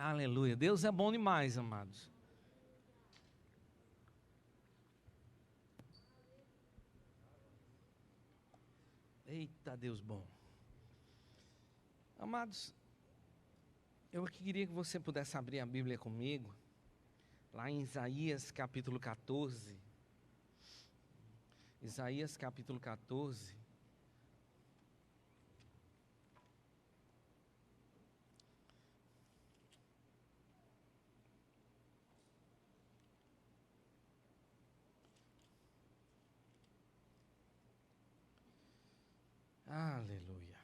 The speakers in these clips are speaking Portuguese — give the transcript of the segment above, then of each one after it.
Aleluia. Deus é bom demais, amados. Eita, Deus bom. Amados, eu queria que você pudesse abrir a Bíblia comigo, lá em Isaías capítulo 14. Isaías capítulo 14. Aleluia.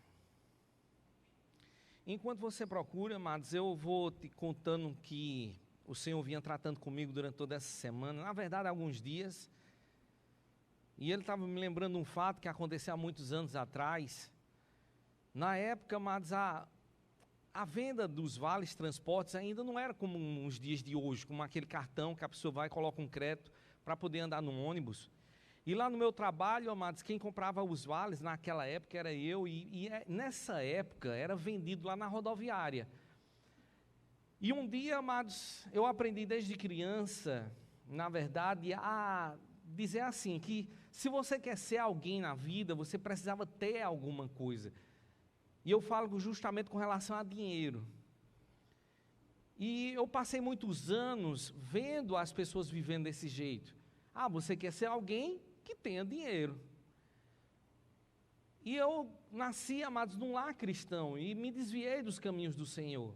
Enquanto você procura, amados, eu vou te contando que o Senhor vinha tratando comigo durante toda essa semana, na verdade, há alguns dias, e Ele estava me lembrando um fato que aconteceu há muitos anos atrás. Na época, amados, a venda dos vales transportes ainda não era como nos dias de hoje, como aquele cartão que a pessoa vai e coloca um crédito para poder andar no ônibus. E lá no meu trabalho, amados, quem comprava os vales naquela época era eu, e nessa época era vendido lá na rodoviária. E um dia, amados, eu aprendi desde criança, na verdade, a dizer assim, que se você quer ser alguém na vida, você precisava ter alguma coisa. E eu falo justamente com relação a dinheiro. E eu passei muitos anos vendo as pessoas vivendo desse jeito. Ah, você quer ser alguém que tenha dinheiro. E eu nasci, amados, num lar cristão e me desviei dos caminhos do Senhor.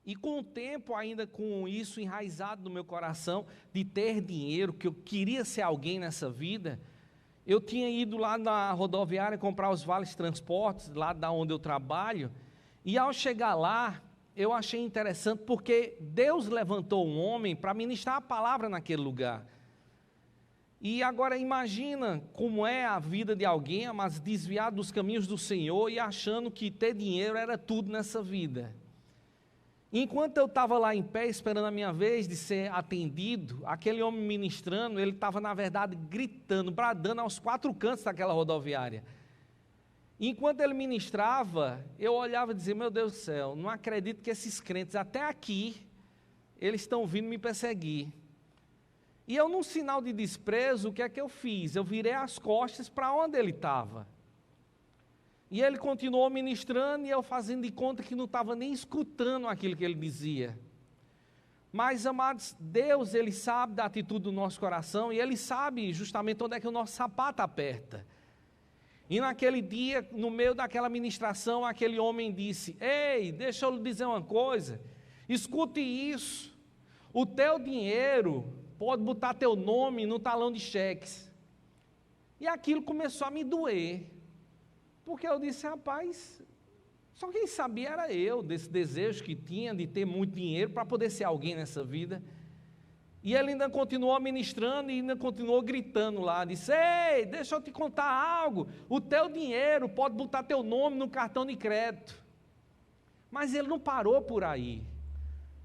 E com o tempo, ainda com isso enraizado no meu coração, de ter dinheiro, que eu queria ser alguém nessa vida, eu tinha ido lá na rodoviária comprar os vales transportes, lá da onde eu trabalho, e ao chegar lá, eu achei interessante, porque Deus levantou um homem para ministrar a palavra naquele lugar. E agora imagina como é a vida de alguém, mas desviado dos caminhos do Senhor e achando que ter dinheiro era tudo nessa vida. Enquanto eu estava lá em pé, esperando a minha vez de ser atendido, aquele homem ministrando, ele estava na verdade gritando, bradando aos 4 cantos daquela rodoviária. Enquanto ele ministrava, eu olhava e dizia, meu Deus do céu, não acredito que esses crentes até aqui, eles estão vindo me perseguir. E eu, num sinal de desprezo, o que é que eu fiz? Eu virei as costas para onde ele estava. E ele continuou ministrando e eu fazendo de conta que não estava nem escutando aquilo que ele dizia. Mas, amados, Deus, Ele sabe da atitude do nosso coração e Ele sabe justamente onde é que o nosso sapato aperta. E naquele dia, no meio daquela ministração, aquele homem disse, ei, deixa eu lhe dizer uma coisa, escute isso, o teu dinheiro pode botar teu nome no talão de cheques. E aquilo começou a me doer, porque eu disse, rapaz, só quem sabia era eu, desse desejo que tinha de ter muito dinheiro para poder ser alguém nessa vida. E ele ainda continuou ministrando e ainda continuou gritando lá, disse, ei, deixa eu te contar algo, o teu dinheiro pode botar teu nome no cartão de crédito. Mas ele não parou por aí.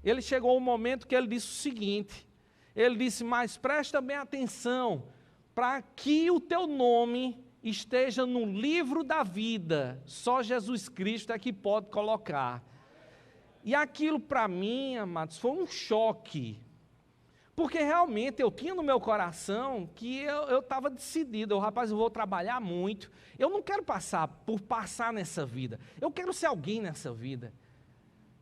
Ele chegou um momento que ele disse o seguinte, ele disse, mas presta bem atenção, para que o teu nome esteja no livro da vida, só Jesus Cristo é que pode colocar. E aquilo para mim, amados, foi um choque, porque realmente eu tinha no meu coração que eu estava decidido, rapaz, eu vou trabalhar muito, eu não quero passar nessa vida, eu quero ser alguém nessa vida.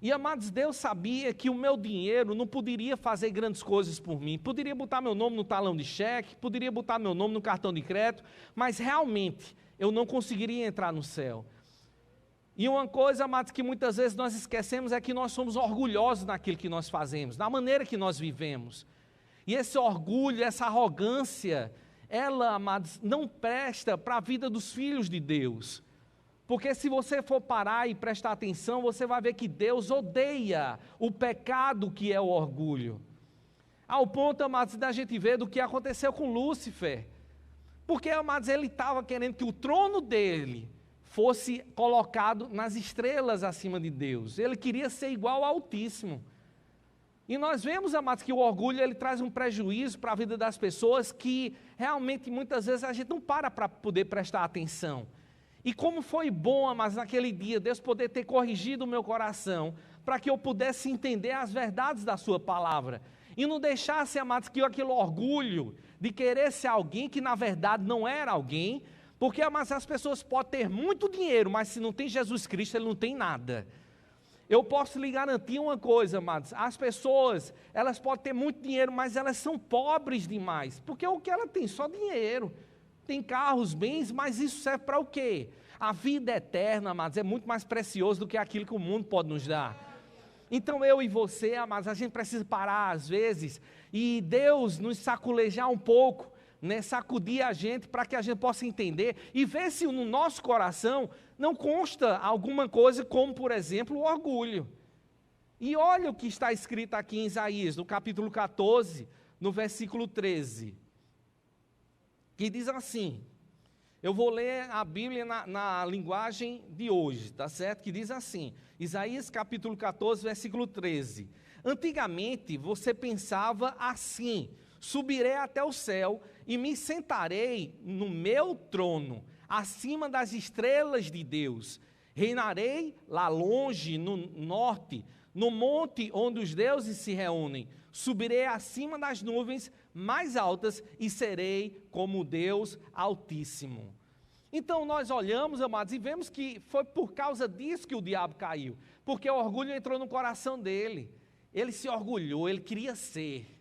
E, amados, Deus sabia que o meu dinheiro não poderia fazer grandes coisas por mim, poderia botar meu nome no talão de cheque, poderia botar meu nome no cartão de crédito, mas realmente eu não conseguiria entrar no céu. E uma coisa, amados, que muitas vezes nós esquecemos é que nós somos orgulhosos naquilo que nós fazemos, na maneira que nós vivemos. E esse orgulho, essa arrogância, ela, amados, não presta para a vida dos filhos de Deus. Porque se você for parar e prestar atenção, você vai ver que Deus odeia o pecado que é o orgulho. Ao ponto, amados, da gente ver do que aconteceu com Lúcifer. Porque, amados, ele estava querendo que o trono dele fosse colocado nas estrelas acima de Deus. Ele queria ser igual ao Altíssimo. E nós vemos, amados, que o orgulho ele traz um prejuízo para a vida das pessoas que realmente muitas vezes a gente não para poder prestar atenção. E como foi bom, mas naquele dia, Deus poder ter corrigido o meu coração, para que eu pudesse entender as verdades da sua palavra. E não deixasse, amados, que aquele orgulho de querer ser alguém que na verdade não era alguém, porque, amados, as pessoas podem ter muito dinheiro, mas se não tem Jesus Cristo, ele não tem nada. Eu posso lhe garantir uma coisa, amados, as pessoas, elas podem ter muito dinheiro, mas elas são pobres demais, porque o que ela tem? Só dinheiro. Tem carros, bens, mas isso serve para o quê? A vida eterna, amados, é muito mais precioso do que aquilo que o mundo pode nos dar. Então eu e você, amados, a gente precisa parar às vezes e Deus nos saculejar um pouco, né, sacudir a gente para que a gente possa entender e ver se no nosso coração não consta alguma coisa como, por exemplo, o orgulho. E olha o que está escrito aqui em Isaías, no capítulo 14, no versículo 13, que diz assim, eu vou ler a Bíblia na linguagem de hoje, tá certo? Que diz assim, Isaías capítulo 14, versículo 13. Antigamente você pensava assim, subirei até o céu e me sentarei no meu trono, acima das estrelas de Deus. Reinarei lá longe, no norte, no monte onde os deuses se reúnem. Subirei acima das nuvens mais altas e serei como Deus Altíssimo. Então nós olhamos, amados, e vemos que foi por causa disso que o diabo caiu, porque o orgulho entrou no coração dele, ele se orgulhou, ele queria ser.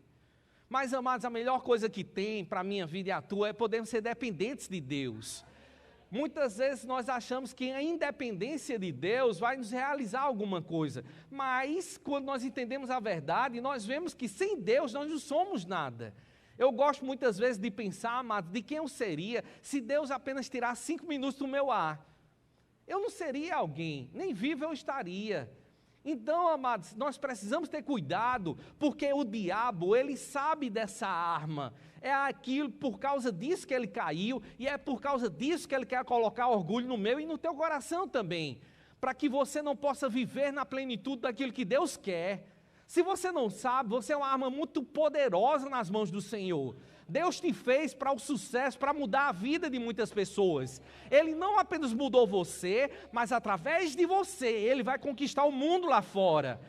Mas, amados, a melhor coisa que tem para a minha vida e a tua é podermos ser dependentes de Deus. Muitas vezes nós achamos que a independência de Deus vai nos realizar alguma coisa, mas quando nós entendemos a verdade, nós vemos que sem Deus nós não somos nada. Eu gosto muitas vezes de pensar, amados, de quem eu seria se Deus apenas tirasse 5 minutos do meu ar. Eu não seria alguém, nem vivo eu estaria. Então, amados, nós precisamos ter cuidado, porque o diabo, ele sabe dessa arma. É aquilo, por causa disso que ele caiu, e é por causa disso que ele quer colocar orgulho no meu e no teu coração também, para que você não possa viver na plenitude daquilo que Deus quer. Se você não sabe, você é uma arma muito poderosa nas mãos do Senhor. Deus te fez para o sucesso, para mudar a vida de muitas pessoas. Ele não apenas mudou você, mas através de você, Ele vai conquistar o mundo lá fora.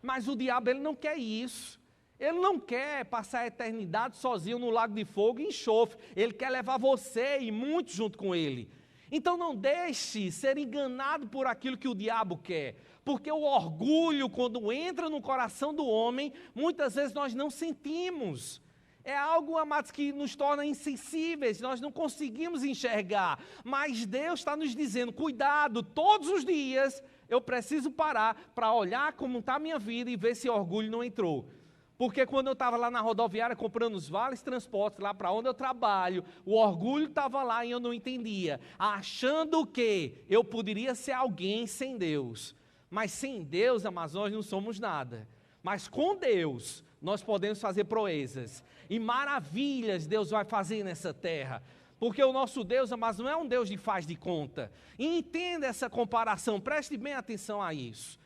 Mas o diabo, ele não quer isso. Ele não quer passar a eternidade sozinho no lago de fogo e enxofre. Ele quer levar você e muitos junto com ele. Então não deixe ser enganado por aquilo que o diabo quer. Porque o orgulho, quando entra no coração do homem, muitas vezes nós não sentimos. É algo, amados, que nos torna insensíveis, nós não conseguimos enxergar. Mas Deus está nos dizendo, cuidado, todos os dias eu preciso parar para olhar como está a minha vida e ver se orgulho não entrou. Porque quando eu estava lá na rodoviária comprando os vales transportes lá para onde eu trabalho, o orgulho estava lá e eu não entendia, achando que eu poderia ser alguém sem Deus. Mas sem Deus, amados, nós não somos nada. Mas com Deus, nós podemos fazer proezas. E maravilhas Deus vai fazer nessa terra. Porque o nosso Deus, amados, não é um Deus de faz de conta. E entenda essa comparação, preste bem atenção a isso.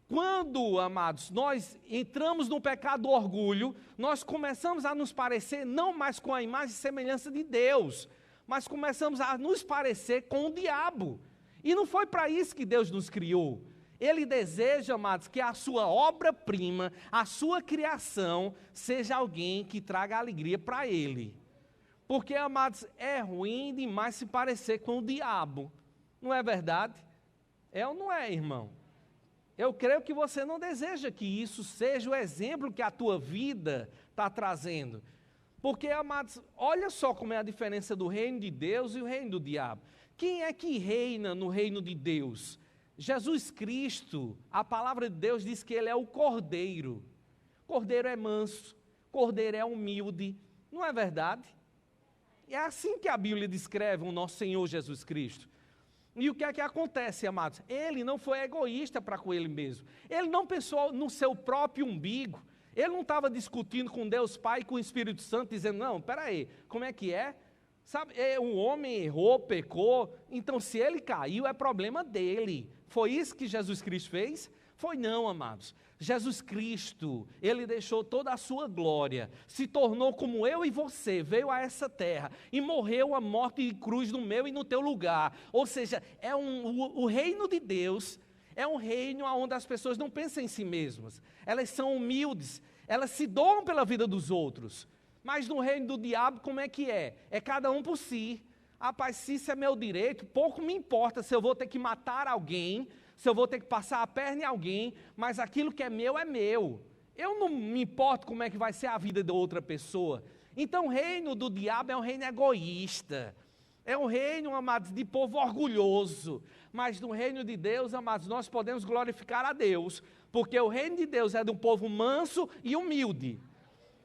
Quando, amados, nós entramos no pecado do orgulho, nós começamos a nos parecer não mais com a imagem e semelhança de Deus, mas começamos a nos parecer com o diabo. E não foi para isso que Deus nos criou. Ele deseja, amados, que a sua obra-prima, a sua criação, seja alguém que traga alegria para Ele. Porque, amados, é ruim demais se parecer com o diabo. Não é verdade? É ou não é, irmão? Eu creio que você não deseja que isso seja o exemplo que a tua vida está trazendo. Porque, amados, olha só como é a diferença do reino de Deus e o reino do diabo. Quem é que reina no reino de Deus? Jesus Cristo, a palavra de Deus diz que Ele é o Cordeiro. Cordeiro é manso, Cordeiro é humilde, não é verdade? É assim que a Bíblia descreve o nosso Senhor Jesus Cristo. E o que é que acontece, amados? Ele não foi egoísta para com Ele mesmo. Ele não pensou no seu próprio umbigo. Ele não estava discutindo com Deus Pai e com o Espírito Santo, dizendo, não, peraí, como é que é? Sabe, um homem errou, pecou, então se ele caiu é problema dele. Foi isso que Jesus Cristo fez? Foi não, amados. Jesus Cristo, Ele deixou toda a sua glória, se tornou como eu e você, veio a essa terra e morreu a morte de cruz no meu e no teu lugar. Ou seja, o reino de Deus é um reino onde as pessoas não pensam em si mesmas. Elas são humildes, elas se doam pela vida dos outros. Mas no reino do diabo, como é que é? É cada um por si. Rapaz, se isso é meu direito, pouco me importa se eu vou ter que matar alguém, se eu vou ter que passar a perna em alguém, mas aquilo que é meu é meu. Eu não me importo como é que vai ser a vida de outra pessoa. Então o reino do diabo é um reino egoísta. É um reino, amados, de povo orgulhoso. Mas no reino de Deus, amados, nós podemos glorificar a Deus, porque o reino de Deus é de um povo manso e humilde.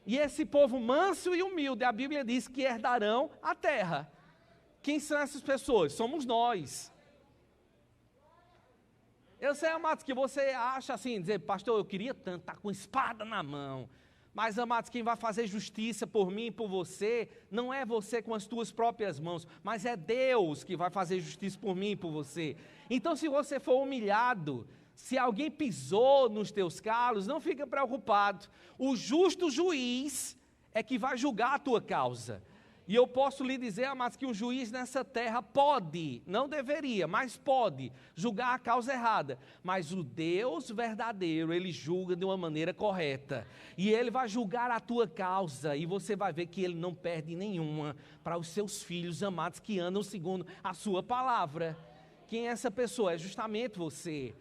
E esse povo manso e humilde, a Bíblia diz que herdarão a terra. Quem são essas pessoas? Somos nós. Eu sei, amados, que você acha assim, dizer, pastor, eu queria tanto estar com espada na mão. Mas, amados, quem vai fazer justiça por mim e por você, não é você com as tuas próprias mãos, mas é Deus que vai fazer justiça por mim e por você. Então, se você for humilhado, se alguém pisou nos teus calos, não fica preocupado. O justo juiz é que vai julgar a tua causa. E eu posso lhe dizer, amados, que o juiz nessa terra pode, não deveria, mas pode julgar a causa errada. Mas o Deus verdadeiro, Ele julga de uma maneira correta. E Ele vai julgar a tua causa, e você vai ver que Ele não perde nenhuma para os seus filhos amados que andam segundo a sua palavra. Quem é essa pessoa? É justamente você.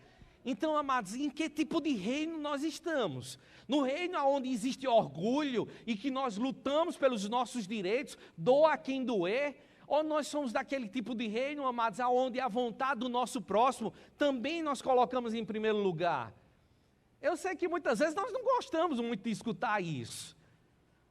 Então, amados, em que tipo de reino nós estamos? No reino onde existe orgulho e que nós lutamos pelos nossos direitos, doa a quem doer? Ou nós somos daquele tipo de reino, amados, onde a vontade do nosso próximo também nós colocamos em primeiro lugar? Eu sei que muitas vezes nós não gostamos muito de escutar isso.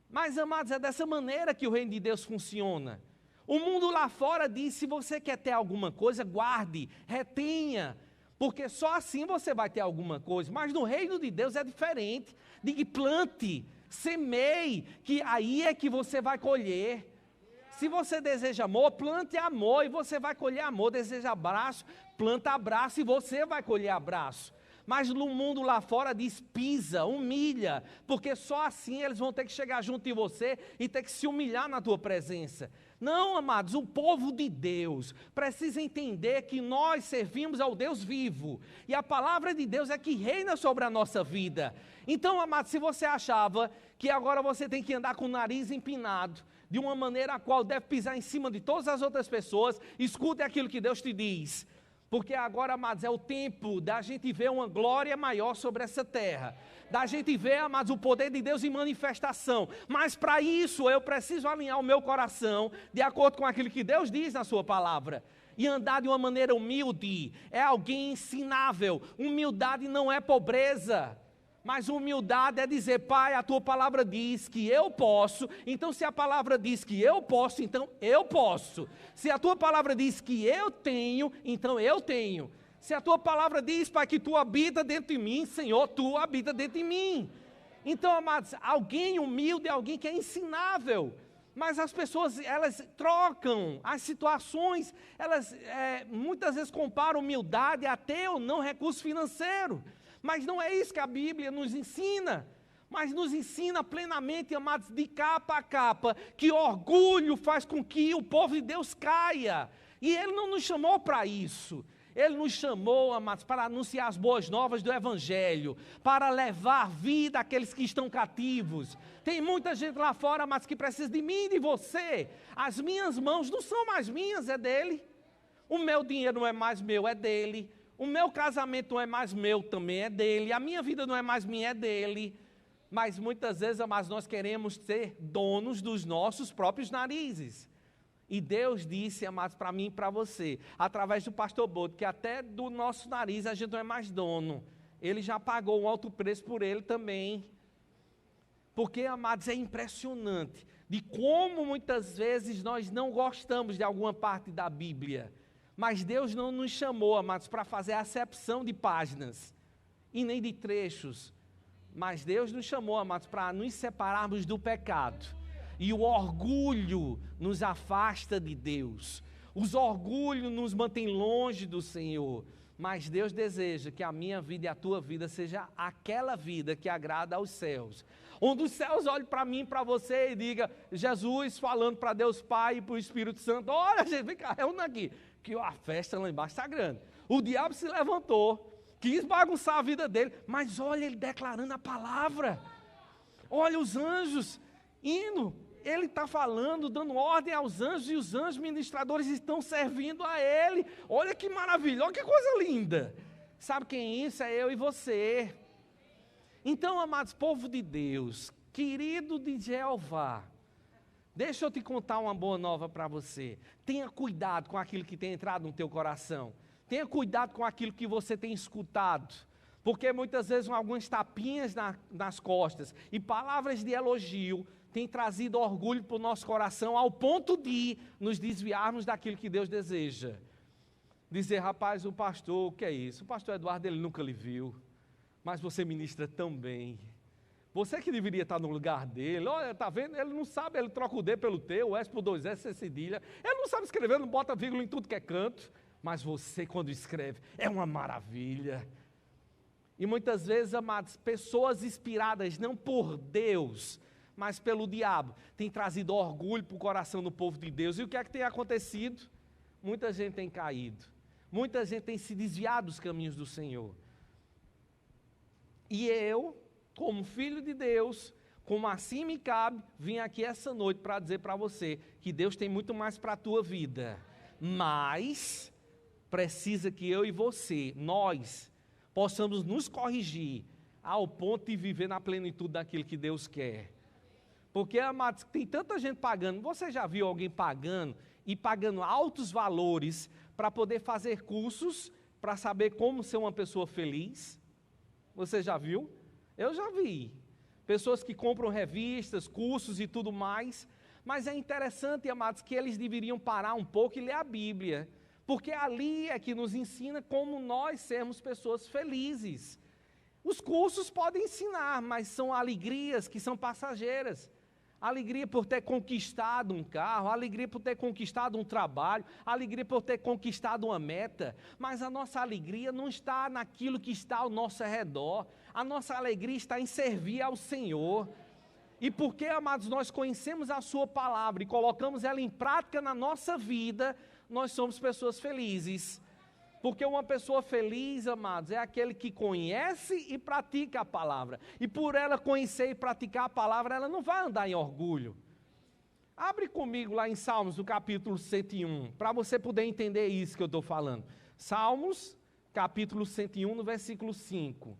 Mas, amados, é dessa maneira que o reino de Deus funciona. O mundo lá fora diz, se você quer ter alguma coisa, guarde, retenha. Porque só assim você vai ter alguma coisa. Mas no reino de Deus é diferente. Diga, plante, semeie, que aí é que você vai colher. Se você deseja amor, plante amor e você vai colher amor. Deseja abraço, planta abraço e você vai colher abraço. Mas no mundo lá fora diz pisa, humilha, porque só assim eles vão ter que chegar junto de você e ter que se humilhar na tua presença. Não, amados, o povo de Deus precisa entender que nós servimos ao Deus vivo, e a palavra de Deus é que reina sobre a nossa vida. Então, amados, se você achava que agora você tem que andar com o nariz empinado, de uma maneira a qual deve pisar em cima de todas as outras pessoas, escute aquilo que Deus te diz. Porque agora, amados, é o tempo da gente ver uma glória maior sobre essa terra. Da gente ver, amados, o poder de Deus em manifestação. Mas para isso eu preciso alinhar o meu coração de acordo com aquilo que Deus diz na sua palavra. E andar de uma maneira humilde. É alguém ensinável. Humildade não é pobreza. Mas humildade é dizer, Pai, a tua palavra diz que eu posso, então se a palavra diz que eu posso, então eu posso. Se a tua palavra diz que eu tenho, então eu tenho. Se a tua palavra diz, Pai, que tu habita dentro de mim, Senhor, tu habita dentro de mim. Então, amados, alguém humilde é alguém que é ensinável. Mas as pessoas, elas trocam as situações, elas muitas vezes comparam humildade a ter ou não recurso financeiro. Mas não é isso que a Bíblia nos ensina, mas nos ensina plenamente, amados, de capa a capa, que orgulho faz com que o povo de Deus caia, e Ele não nos chamou para isso. Ele nos chamou, amados, para anunciar as boas novas do Evangelho, para levar vida àqueles que estão cativos. Tem muita gente lá fora, amados, que precisa de mim e de você. As minhas mãos não são mais minhas, é dele. O meu dinheiro não é mais meu, é dele. O meu casamento não é mais meu, também é dele. A minha vida não é mais minha, é dele. Mas muitas vezes, amados, nós queremos ser donos dos nossos próprios narizes. E Deus disse, amados, para mim e para você, através do pastor Boto, que até do nosso nariz a gente não é mais dono. Ele já pagou um alto preço por ele também. Porque, amados, é impressionante de como muitas vezes nós não gostamos de alguma parte da Bíblia. Mas Deus não nos chamou, amados, para fazer acepção de páginas e nem de trechos. Mas Deus nos chamou, amados, para nos separarmos do pecado. E o orgulho nos afasta de Deus. Os orgulhos nos mantêm longe do Senhor. Mas Deus deseja que a minha vida e a tua vida seja aquela vida que agrada aos céus. Onde os céus olhem para mim e para você e diga, Jesus falando para Deus Pai e para o Espírito Santo, olha gente, vem cá, reúna aqui, que a festa lá embaixo está grande. O diabo se levantou quis bagunçar a vida dele, mas olha ele declarando a palavra. Olha os anjos indo, ele está falando, dando ordem aos anjos, e os anjos ministradores estão servindo a ele. Olha que maravilha, olha que coisa linda. Sabe quem é isso? É eu e você. Então, amados, povo de Deus, querido de Jeová, deixa eu te contar uma boa nova para você. Tenha cuidado com aquilo que tem entrado no teu coração. Tenha cuidado com aquilo que você tem escutado. Porque muitas vezes algumas tapinhas nas costas e palavras de elogio têm trazido orgulho para o nosso coração ao ponto de nos desviarmos daquilo que Deus deseja. Dizer, rapaz, o pastor, o que é isso? O pastor Eduardo, ele nunca lhe viu, mas você ministra tão bem. Você que deveria estar no lugar dele, olha, está vendo? Ele não sabe, ele troca o D pelo T, o S por 2S, C cedilha. Ele não sabe escrever, não bota vírgula em tudo que é canto. Mas você, quando escreve, é uma maravilha. E muitas vezes, amados, pessoas inspiradas não por Deus, mas pelo diabo, têm trazido orgulho para o coração do povo de Deus. E o que é que tem acontecido? Muita gente tem caído. Muita gente tem se desviado dos caminhos do Senhor. E eu, como filho de Deus, como assim me cabe, vim aqui essa noite para dizer para você que Deus tem muito mais para a tua vida. Mas precisa que eu e você, nós, possamos nos corrigir ao ponto de viver na plenitude daquilo que Deus quer. Porque, amados, tem tanta gente pagando. Você já viu alguém pagando e pagando altos valores para poder fazer cursos para saber como ser uma pessoa feliz? Você já viu? Eu já vi. Pessoas que compram revistas, cursos e tudo mais. Mas é interessante, amados, que eles deveriam parar um pouco e ler a Bíblia. Porque ali é que nos ensina como nós sermos pessoas felizes. Os cursos podem ensinar, mas são alegrias que são passageiras. Alegria por ter conquistado um carro, alegria por ter conquistado um trabalho, alegria por ter conquistado uma meta. Mas a nossa alegria não está naquilo que está ao nosso redor. A nossa alegria está em servir ao Senhor. E porque, amados, nós conhecemos a sua palavra e colocamos ela em prática na nossa vida, nós somos pessoas felizes. Porque uma pessoa feliz, amados, é aquele que conhece e pratica a palavra. E por ela conhecer e praticar a palavra, ela não vai andar em orgulho. Abre comigo lá em Salmos, no capítulo 101, para você poder entender isso que eu estou falando. Salmos, capítulo 101, no versículo 5.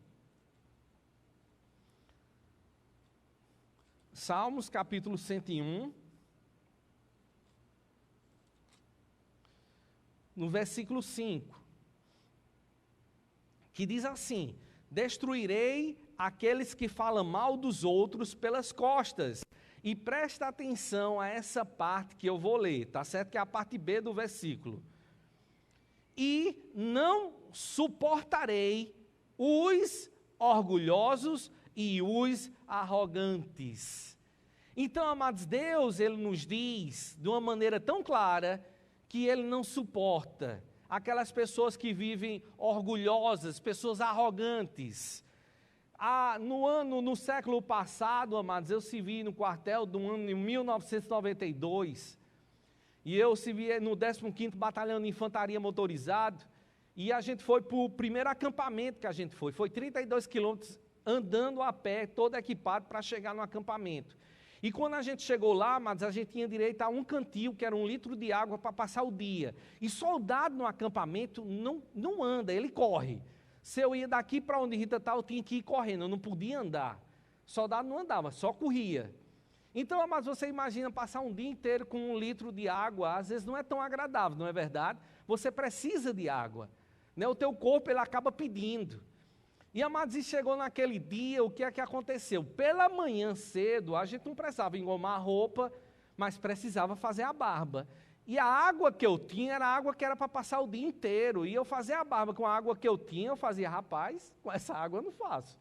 Salmos, capítulo 101, no versículo 5. Que diz assim: destruirei aqueles que falam mal dos outros pelas costas. E presta atenção a essa parte que eu vou ler, tá certo? Que é a parte B do versículo. E não suportarei os orgulhosos e os arrogantes. Então, amados, Deus, Ele nos diz de uma maneira tão clara que Ele não suporta aquelas pessoas que vivem orgulhosas, pessoas arrogantes. No século passado, amados, eu servi no quartel do ano de 1992, e eu servi no 15º Batalhão de Infantaria Motorizado, e a gente foi para o primeiro acampamento que a gente foi 32 quilômetros andando a pé, todo equipado, para chegar no acampamento. E quando a gente chegou lá, mas a gente tinha direito a um cantil, que era 1 litro de água para passar o dia. E soldado no acampamento não anda, ele corre. Se eu ia daqui para onde Rita estava, eu tinha que ir correndo, eu não podia andar. Soldado não andava, só corria. Então, mas você imagina passar um dia inteiro com 1 litro de água, às vezes não é tão agradável, não é verdade? Você precisa de água, né? O teu corpo, ele acaba pedindo. E, amados, e chegou naquele dia, o que é que aconteceu? Pela manhã cedo, a gente não precisava engomar a roupa, mas precisava fazer a barba. E a água que eu tinha era água que era para passar o dia inteiro. E eu fazia a barba com a água que eu tinha, eu fazia, rapaz, com essa água eu não faço.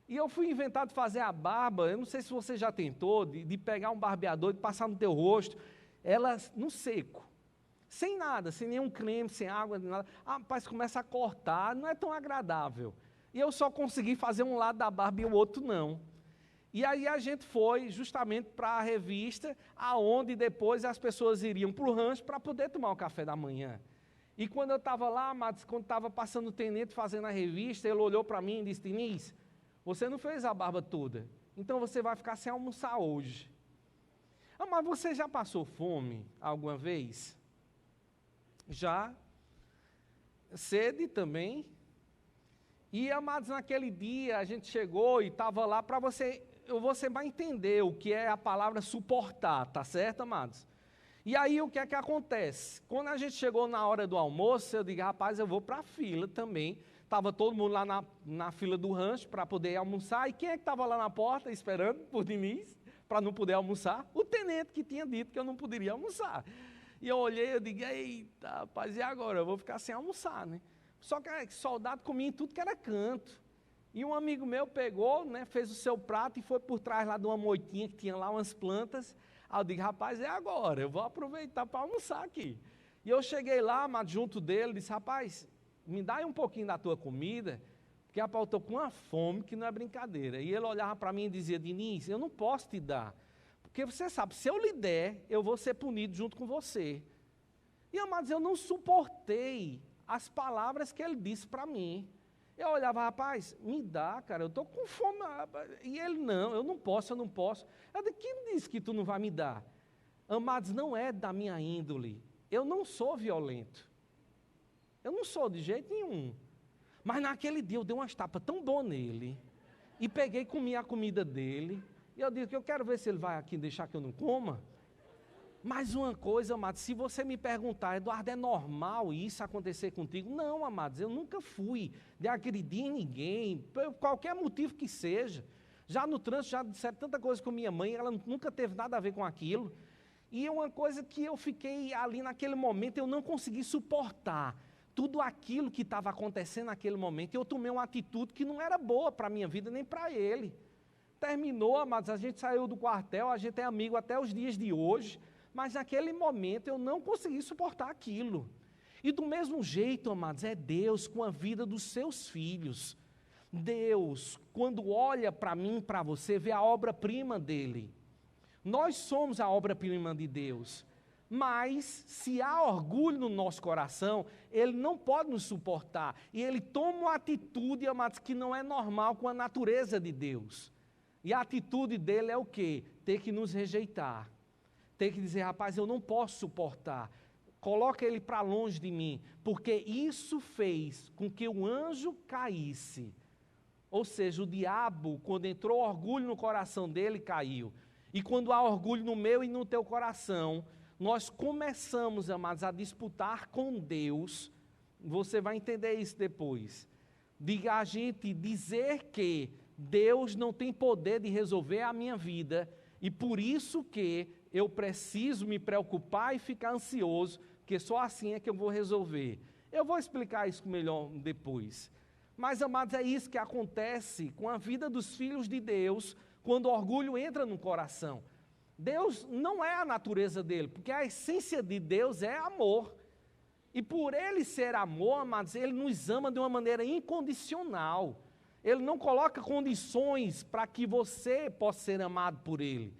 E eu fui inventado de fazer a barba, eu não sei se você já tentou, de pegar um barbeador, de passar no teu rosto, ela no seco. Sem nada, sem nenhum creme, sem água, nada. Ah, rapaz, começa a cortar, não é tão agradável. E eu só consegui fazer um lado da barba e o outro não. E aí a gente foi justamente para a revista, aonde depois as pessoas iriam para o rancho para poder tomar o café da manhã. E quando eu estava lá, amados, quando estava passando o tenente fazendo a revista, ele olhou para mim e disse: Diniz, você não fez a barba toda, então você vai ficar sem almoçar hoje. Mas você já passou fome alguma vez? Já. Sede também. E, amados, naquele dia a gente chegou e estava lá para você vai entender o que é a palavra suportar, tá certo, amados? E aí o que é que acontece? Quando a gente chegou na hora do almoço, eu digo: rapaz, eu vou para a fila também. Estava todo mundo lá na fila do rancho para poder almoçar. E quem é que estava lá na porta esperando por Diniz, para não poder almoçar? O tenente que tinha dito que eu não poderia almoçar. E eu olhei e digo: eita, rapaz, e agora? Eu vou ficar sem almoçar, né? Só que soldado comia em tudo que era canto. E um amigo meu pegou, né, fez o seu prato e foi por trás lá de uma moitinha que tinha lá umas plantas. Aí eu digo: rapaz, é agora, eu vou aproveitar para almoçar aqui. E eu cheguei lá, mas junto dele, disse: rapaz, me dá aí um pouquinho da tua comida, porque rapaz, eu estou com uma fome que não é brincadeira. E ele olhava para mim e dizia: Diniz, eu não posso te dar, porque você sabe, se eu lhe der, eu vou ser punido junto com você. E, amados, eu não suportei as palavras que ele disse para mim. Eu olhava: rapaz, me dá, cara, eu estou com fome. E ele: não, eu não posso. Eu disse: quem disse que tu não vai me dar? Amados, não é da minha índole. Eu não sou violento. Eu não sou de jeito nenhum. Mas naquele dia eu dei umas tapas tão boas nele, e peguei e comi a comida dele, e eu disse que eu quero ver se ele vai aqui deixar que eu não coma. Mas uma coisa, amados, se você me perguntar: Eduardo, é normal isso acontecer contigo? Não, amados, eu nunca fui de agredir ninguém, por qualquer motivo que seja. Já no trânsito, já disseram tanta coisa com minha mãe, ela nunca teve nada a ver com aquilo. E é uma coisa que eu fiquei ali naquele momento, eu não consegui suportar tudo aquilo que estava acontecendo naquele momento. Eu tomei uma atitude que não era boa para a minha vida, nem para ele. Terminou, amados, a gente saiu do quartel, a gente é amigo até os dias de hoje. Mas naquele momento eu não consegui suportar aquilo. E do mesmo jeito, amados, é Deus com a vida dos seus filhos. Deus, quando olha para mim, para você, vê a obra-prima dele. Nós somos a obra-prima de Deus. Mas, se há orgulho no nosso coração, ele não pode nos suportar. E ele toma uma atitude, amados, que não é normal com a natureza de Deus. E a atitude dele é o quê? Ter que nos rejeitar. Ter que dizer: rapaz, eu não posso suportar. Coloca ele para longe de mim. Porque isso fez com que o anjo caísse. Ou seja, o diabo, quando entrou orgulho no coração dele, caiu. E quando há orgulho no meu e no teu coração, nós começamos, amados, a disputar com Deus. Você vai entender isso depois. Diga a gente dizer que Deus não tem poder de resolver a minha vida, e por isso que eu preciso me preocupar e ficar ansioso, porque só assim é que eu vou resolver. Eu vou explicar isso melhor depois. Mas, amados, é isso que acontece com a vida dos filhos de Deus, quando o orgulho entra no coração. Deus não é a natureza dele, porque a essência de Deus é amor. E por ele ser amor, amados, ele nos ama de uma maneira incondicional. Ele não coloca condições para que você possa ser amado por ele.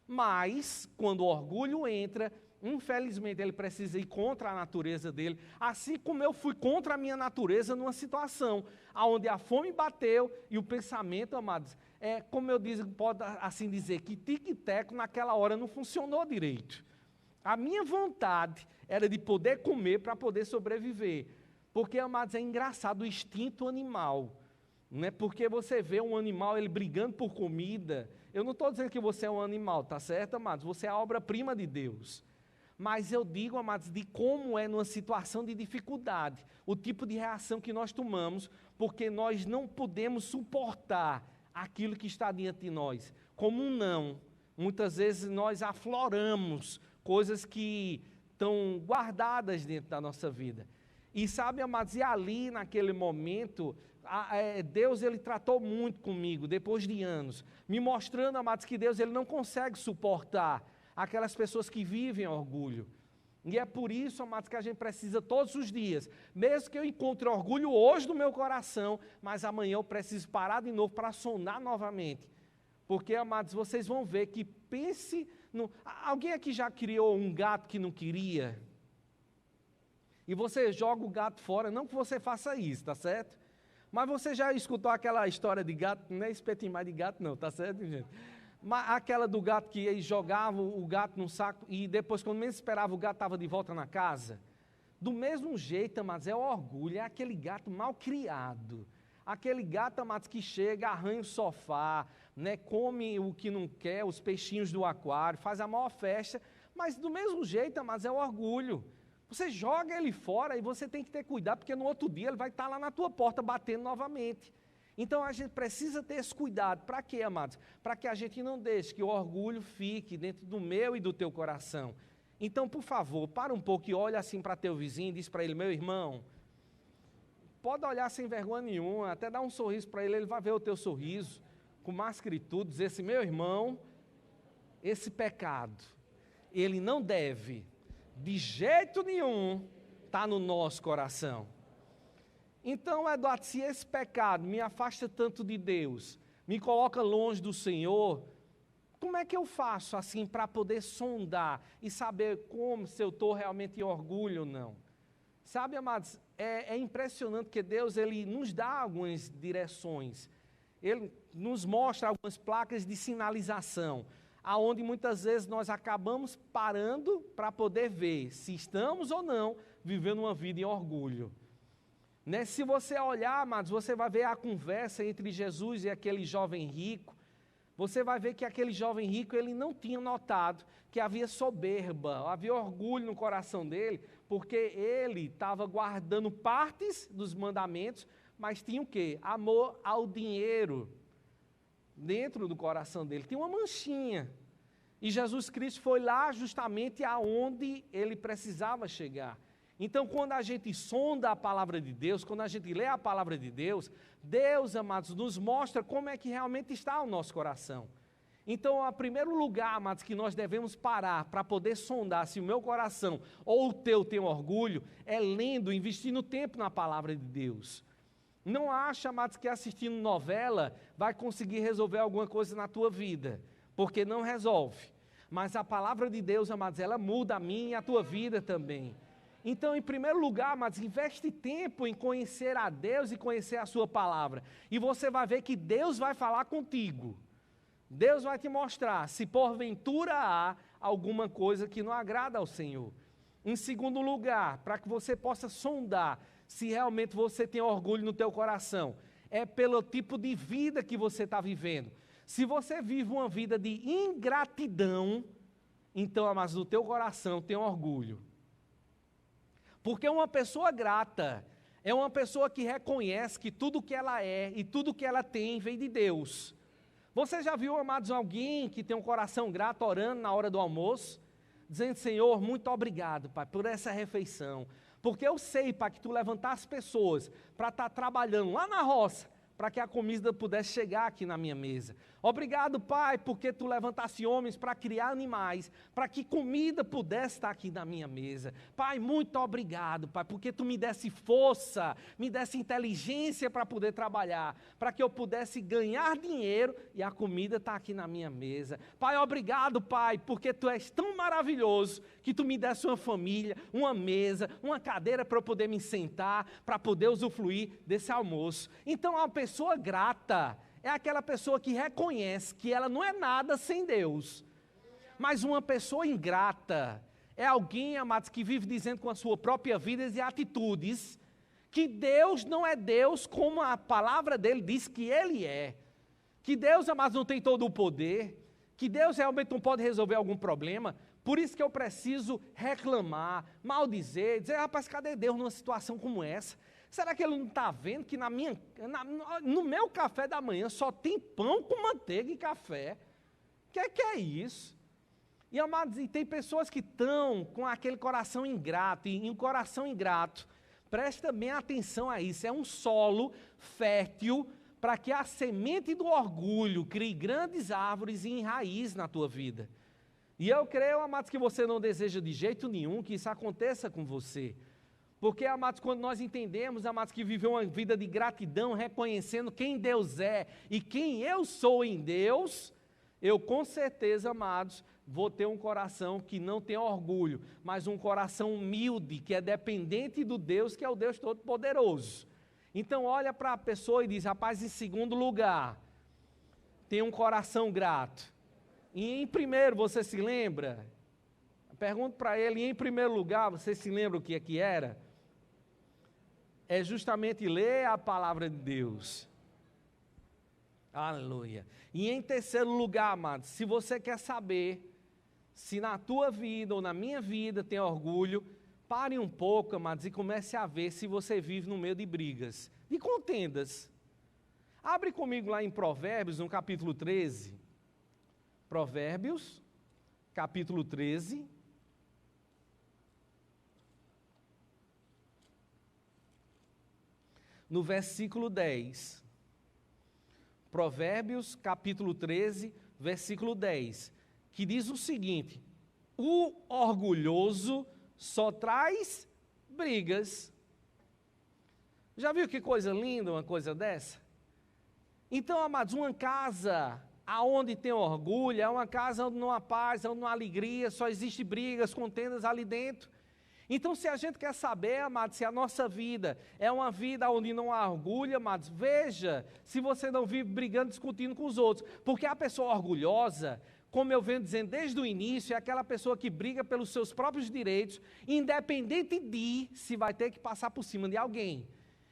Mas, quando o orgulho entra, infelizmente ele precisa ir contra a natureza dele, assim como eu fui contra a minha natureza numa situação onde a fome bateu e o pensamento, amados, como eu digo, pode assim dizer, que tic-teco naquela hora não funcionou direito. A minha vontade era de poder comer para poder sobreviver, porque, amados, é engraçado o instinto animal, né? Porque você vê um animal, ele brigando por comida. Eu não estou dizendo que você é um animal, tá certo, amados? Você é a obra-prima de Deus. Mas eu digo, amados, de como é numa situação de dificuldade, o tipo de reação que nós tomamos, porque nós não podemos suportar aquilo que está diante de nós. Como um não, muitas vezes nós afloramos coisas que estão guardadas dentro da nossa vida. E sabe, amados, e ali naquele momento, Deus ele tratou muito comigo, depois de anos, me mostrando, amados, que Deus ele não consegue suportar aquelas pessoas que vivem orgulho. E é por isso, amados, que a gente precisa todos os dias, mesmo que eu encontre orgulho hoje no meu coração, mas amanhã eu preciso parar de novo para sondar novamente. Porque, amados, vocês vão ver que pense... Alguém aqui já criou um gato que não queria? e você joga o gato fora, não que você faça isso, tá certo? Mas você já escutou aquela história de gato, não é espetinho mais de gato não, tá certo, gente? Mas aquela do gato que eles jogavam o gato num saco e depois, quando menos esperava, o gato estava de volta na casa. Do mesmo jeito, amados, é o orgulho, é aquele gato mal criado. Aquele gato, amados, que chega, arranha o sofá, né, come o que não quer, os peixinhos do aquário, faz a maior festa, mas do mesmo jeito, amados, é o orgulho. Você joga ele fora e você tem que ter cuidado, porque no outro dia ele vai estar lá na tua porta batendo novamente. Então a gente precisa ter esse cuidado. Para quê, amados? Para que a gente não deixe que o orgulho fique dentro do meu e do teu coração. Então, por favor, para um pouco e olha assim para teu vizinho e diz para ele: meu irmão, pode olhar sem vergonha nenhuma, até dar um sorriso para ele, ele vai ver o teu sorriso, com máscara e tudo, dizer assim: meu irmão, esse pecado, ele não deve, de jeito nenhum, estar no nosso coração. Então, Eduardo, se esse pecado me afasta tanto de Deus, me coloca longe do Senhor, como é que eu faço assim para poder sondar e saber como, se eu estou realmente em orgulho ou não? Sabe, amados, é impressionante que Deus ele nos dá algumas direções, Ele nos mostra algumas placas de sinalização, aonde muitas vezes nós acabamos parando para poder ver se estamos ou não vivendo uma vida em orgulho. Né? Se você olhar, amados, você vai ver a conversa entre Jesus e aquele jovem rico. Você vai ver que aquele jovem rico, ele não tinha notado que havia soberba, havia orgulho no coração dele, porque ele estava guardando partes dos mandamentos, mas tinha o quê? Amor ao dinheiro dentro do coração dele, tinha uma manchinha. E Jesus Cristo foi lá justamente aonde ele precisava chegar. Então, quando a gente sonda a palavra de Deus, quando a gente lê a palavra de Deus, Deus, amados, nos mostra como é que realmente está o nosso coração. Então, o primeiro lugar, amados, que nós devemos parar para poder sondar se o meu coração ou o teu tem orgulho, é lendo, investindo tempo na palavra de Deus. Não acha, amados, que assistindo novela vai conseguir resolver alguma coisa na tua vida, porque não resolve. Mas a palavra de Deus, amados, ela muda a minha e a tua vida também. Então, em primeiro lugar, amados, investe tempo em conhecer a Deus e conhecer a sua palavra. E você vai ver que Deus vai falar contigo. Deus vai te mostrar se porventura há alguma coisa que não agrada ao Senhor. Em segundo lugar, para que você possa sondar se realmente você tem orgulho no teu coração, é pelo tipo de vida que você está vivendo. Se você vive uma vida de ingratidão, então, amados, no teu coração tem orgulho. Porque uma pessoa grata é uma pessoa que reconhece que tudo que ela é e tudo que ela tem vem de Deus. Você já viu, amados, alguém que tem um coração grato orando na hora do almoço? Dizendo: Senhor, muito obrigado, Pai, por essa refeição. Porque eu sei, Pai, que Tu levantaste pessoas para estar trabalhando lá na roça, para que a comida pudesse chegar aqui na minha mesa. Obrigado, Pai, porque Tu levantaste homens para criar animais, para que comida pudesse estar aqui na minha mesa. Pai, muito obrigado, Pai, porque Tu me desse força, me desse inteligência para poder trabalhar, para que eu pudesse ganhar dinheiro e a comida está aqui na minha mesa. Pai, obrigado, Pai, porque Tu és tão maravilhoso que Tu me desse uma família, uma mesa, uma cadeira para eu poder me sentar, para poder usufruir desse almoço. Então, uma pessoa grata é aquela pessoa que reconhece que ela não é nada sem Deus. Mas uma pessoa ingrata é alguém, amados, que vive dizendo com a sua própria vida e atitudes que Deus não é Deus como a palavra dele diz que Ele é. Que Deus, amados, não tem todo o poder, que Deus realmente não pode resolver algum problema. Por isso que eu preciso reclamar, maldizer, dizer: rapaz, cadê Deus numa situação como essa? Será que Ele não está vendo que no meu café da manhã só tem pão com manteiga e café? Que é isso? E, amados, e tem pessoas que estão com aquele coração ingrato, e um coração ingrato, presta bem atenção a isso, é um solo fértil para que a semente do orgulho crie grandes árvores e enraize na tua vida. E eu creio, amados, que você não deseja de jeito nenhum que isso aconteça com você. Porque, amados, quando nós entendemos, amados, que viver uma vida de gratidão, reconhecendo quem Deus é e quem eu sou em Deus, eu com certeza, amados, vou ter um coração que não tem orgulho, mas um coração humilde, que é dependente do Deus, que é o Deus Todo-Poderoso. Então olha para a pessoa e diz, rapaz, em segundo lugar, tem um coração grato. E em primeiro, você se lembra? Pergunto para ele, e em primeiro lugar, você se lembra o que é que era? É justamente ler a palavra de Deus. Aleluia. E em terceiro lugar, amados, se você quer saber se na tua vida ou na minha vida tem orgulho, pare um pouco, amados, e comece a ver se você vive no meio de brigas, de contendas. Abre comigo lá em Provérbios, no capítulo 13. Provérbios, capítulo 13. No versículo 10. Provérbios, capítulo 13, versículo 10, que diz o seguinte: o orgulhoso só traz brigas. Já viu que coisa linda uma coisa dessa? Então, amados, uma casa aonde tem orgulho, é uma casa onde não há paz, onde não há alegria, só existe brigas, contendas ali dentro. Então, se a gente quer saber, amados, se a nossa vida é uma vida onde não há orgulho, amados, veja se você não vive brigando, discutindo com os outros. Porque a pessoa orgulhosa, como eu venho dizendo desde o início, é aquela pessoa que briga pelos seus próprios direitos, independente de se vai ter que passar por cima de alguém.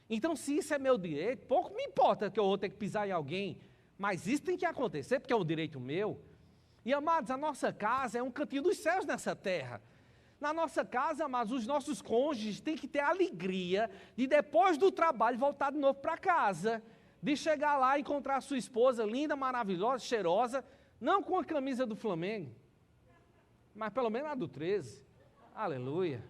Então, se isso é meu direito, pouco me importa que eu vou ter que pisar em alguém, mas isso tem que acontecer porque é um direito meu. E, amados, a nossa casa é um cantinho dos céus nessa terra. Na nossa casa, amados, os nossos cônjuges têm que ter a alegria de depois do trabalho voltar de novo para casa, de chegar lá e encontrar a sua esposa linda, maravilhosa, cheirosa, não com a camisa do Flamengo, mas pelo menos a do 13. Aleluia.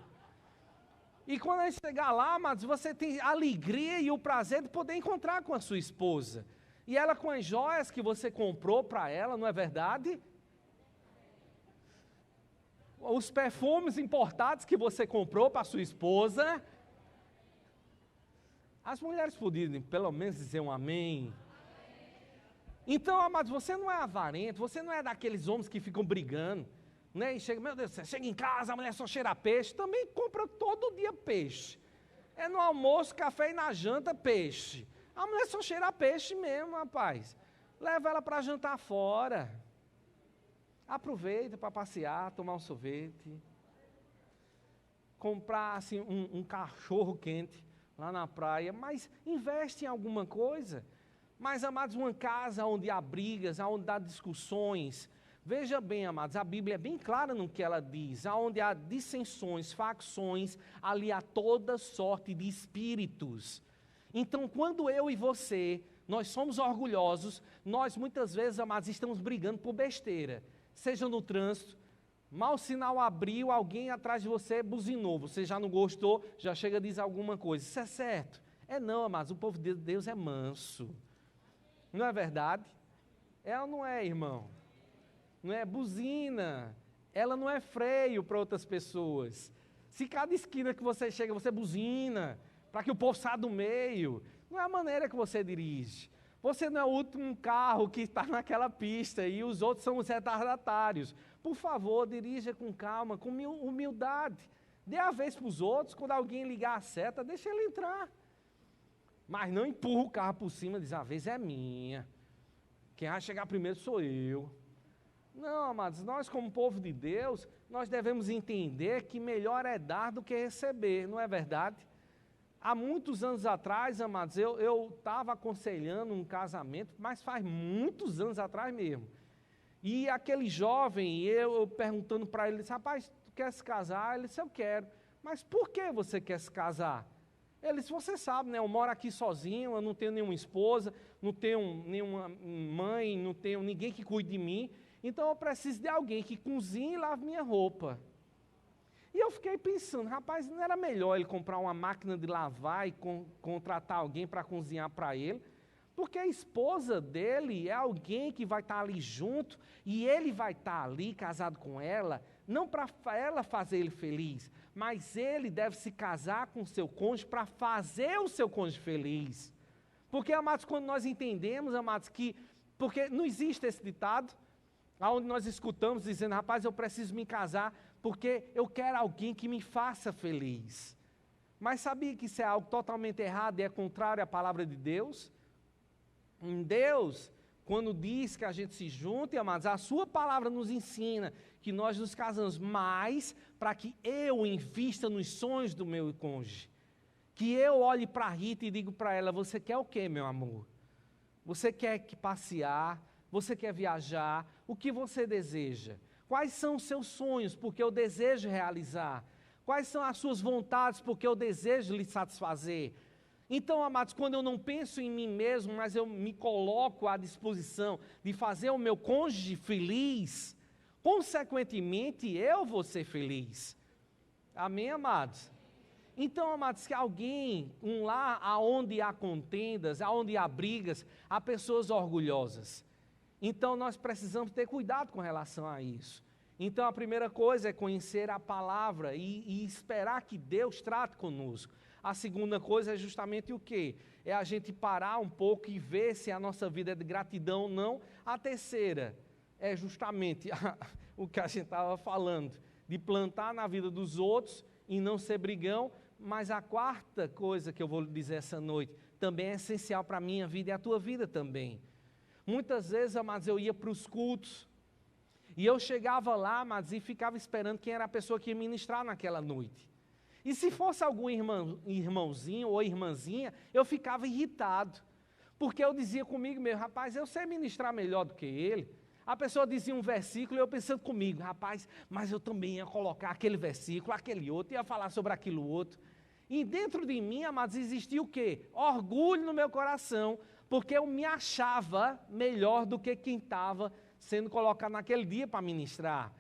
E quando a gente chegar lá, amados, você tem a alegria e o prazer de poder encontrar com a sua esposa. E ela com as joias que você comprou para ela, não é verdade? Os perfumes importados que você comprou para sua esposa. As mulheres podiam pelo menos dizer um amém. Então, amados, você não é avarento, você não é daqueles homens que ficam brigando, né? E chega, meu Deus, você chega em casa, a mulher só cheira peixe, também compra todo dia peixe. É no almoço, café e na janta, peixe. A mulher só cheira peixe mesmo, rapaz. Leva ela para jantar fora. Aproveita para passear, tomar um sorvete, comprar assim, um cachorro quente lá na praia, mas investe em alguma coisa. Mas, amados, uma casa onde há brigas, onde há discussões, veja bem, amados, a Bíblia é bem clara no que ela diz, onde há dissensões, facções, ali há toda sorte de espíritos. Então, quando eu e você, nós somos orgulhosos, nós muitas vezes, amados, estamos brigando por besteira. Seja no trânsito, mal sinal abriu, alguém atrás de você buzinou, você já não gostou, já chega a dizer alguma coisa. Isso é certo? É não, amados, o povo de Deus é manso. Não é verdade? É ou não é, irmão? Não é buzina, ela não é freio para outras pessoas. Se cada esquina que você chega, você buzina, para que o povo saia do meio, não é a maneira que você dirige. Você não é o último carro que está naquela pista e os outros são os retardatários. Por favor, dirija com calma, com humildade. Dê a vez para os outros, quando alguém ligar a seta, deixa ele entrar. Mas não empurra o carro por cima e diz, a vez é minha. Quem vai chegar primeiro sou eu. Não, amados, nós como povo de Deus, nós devemos entender que melhor é dar do que receber, não é verdade? Há muitos anos atrás, amados, eu estava aconselhando um casamento, mas faz muitos anos atrás mesmo. E aquele jovem, eu perguntando para ele, disse, rapaz, tu quer se casar? Ele disse, eu quero. Mas por que você quer se casar? Ele disse, você sabe, né, eu moro aqui sozinho, eu não tenho nenhuma esposa, não tenho nenhuma mãe, não tenho ninguém que cuide de mim, então eu preciso de alguém que cozinhe e lave minha roupa. E eu fiquei pensando, rapaz, não era melhor ele comprar uma máquina de lavar e contratar alguém para cozinhar para ele? Porque a esposa dele é alguém que vai estar ali junto e ele vai estar ali casado com ela, não para ela fazer ele feliz, mas ele deve se casar com o seu cônjuge para fazer o seu cônjuge feliz. Porque, amados, quando nós entendemos, amados, porque não existe esse ditado, onde nós escutamos dizendo, rapaz, eu preciso me casar porque eu quero alguém que me faça feliz. Mas sabia que isso é algo totalmente errado e é contrário à palavra de Deus? Em Deus, quando diz que a gente se junte, amados, a sua palavra nos ensina que nós nos casamos mais para que eu invista nos sonhos do meu cônjuge. Que eu olhe para a Rita e digo para ela, você quer o quê, meu amor? Você quer passear? Você quer viajar? O que você deseja? Quais são os seus sonhos? Porque eu desejo realizar. Quais são as suas vontades? Porque eu desejo lhe satisfazer. Então, amados, quando eu não penso em mim mesmo, mas eu me coloco à disposição de fazer o meu cônjuge feliz, consequentemente, eu vou ser feliz. Amém, amados? Então, amados, que alguém, um lar onde há contendas, onde há brigas, há pessoas orgulhosas. Então, nós precisamos ter cuidado com relação a isso. Então, a primeira coisa é conhecer a palavra e esperar que Deus trate conosco. A segunda coisa é justamente o quê? É a gente parar um pouco e ver se a nossa vida é de gratidão ou não. A terceira é justamente o que a gente estava falando, de plantar na vida dos outros e não ser brigão. Mas a quarta coisa que eu vou lhe dizer essa noite, também é essencial para a minha vida e a tua vida também. Muitas vezes, amados, eu ia para os cultos, e eu chegava lá, amados, e ficava esperando quem era a pessoa que ia ministrar naquela noite. E se fosse algum irmãozinho ou irmãzinha, eu ficava irritado, porque eu dizia comigo mesmo, rapaz, eu sei ministrar melhor do que ele. A pessoa dizia um versículo e eu pensando comigo, rapaz, mas eu também ia colocar aquele versículo, aquele outro, ia falar sobre aquilo outro. E dentro de mim, amados, existia o quê? Orgulho no meu coração, porque eu me achava melhor do que quem estava sendo colocado naquele dia para ministrar.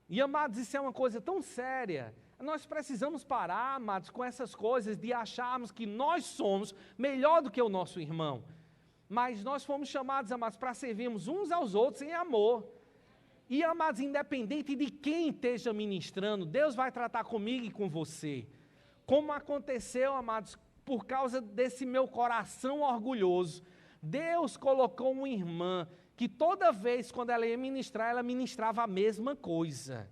E, amados, isso é uma coisa tão séria. Nós precisamos parar, amados, com essas coisas de acharmos que nós somos melhor do que o nosso irmão. Mas nós fomos chamados, amados, para servirmos uns aos outros em amor. E, amados, independente de quem esteja ministrando, Deus vai tratar comigo e com você. Como aconteceu, amados, por causa desse meu coração orgulhoso, Deus colocou uma irmã que toda vez quando ela ia ministrar, ela ministrava a mesma coisa.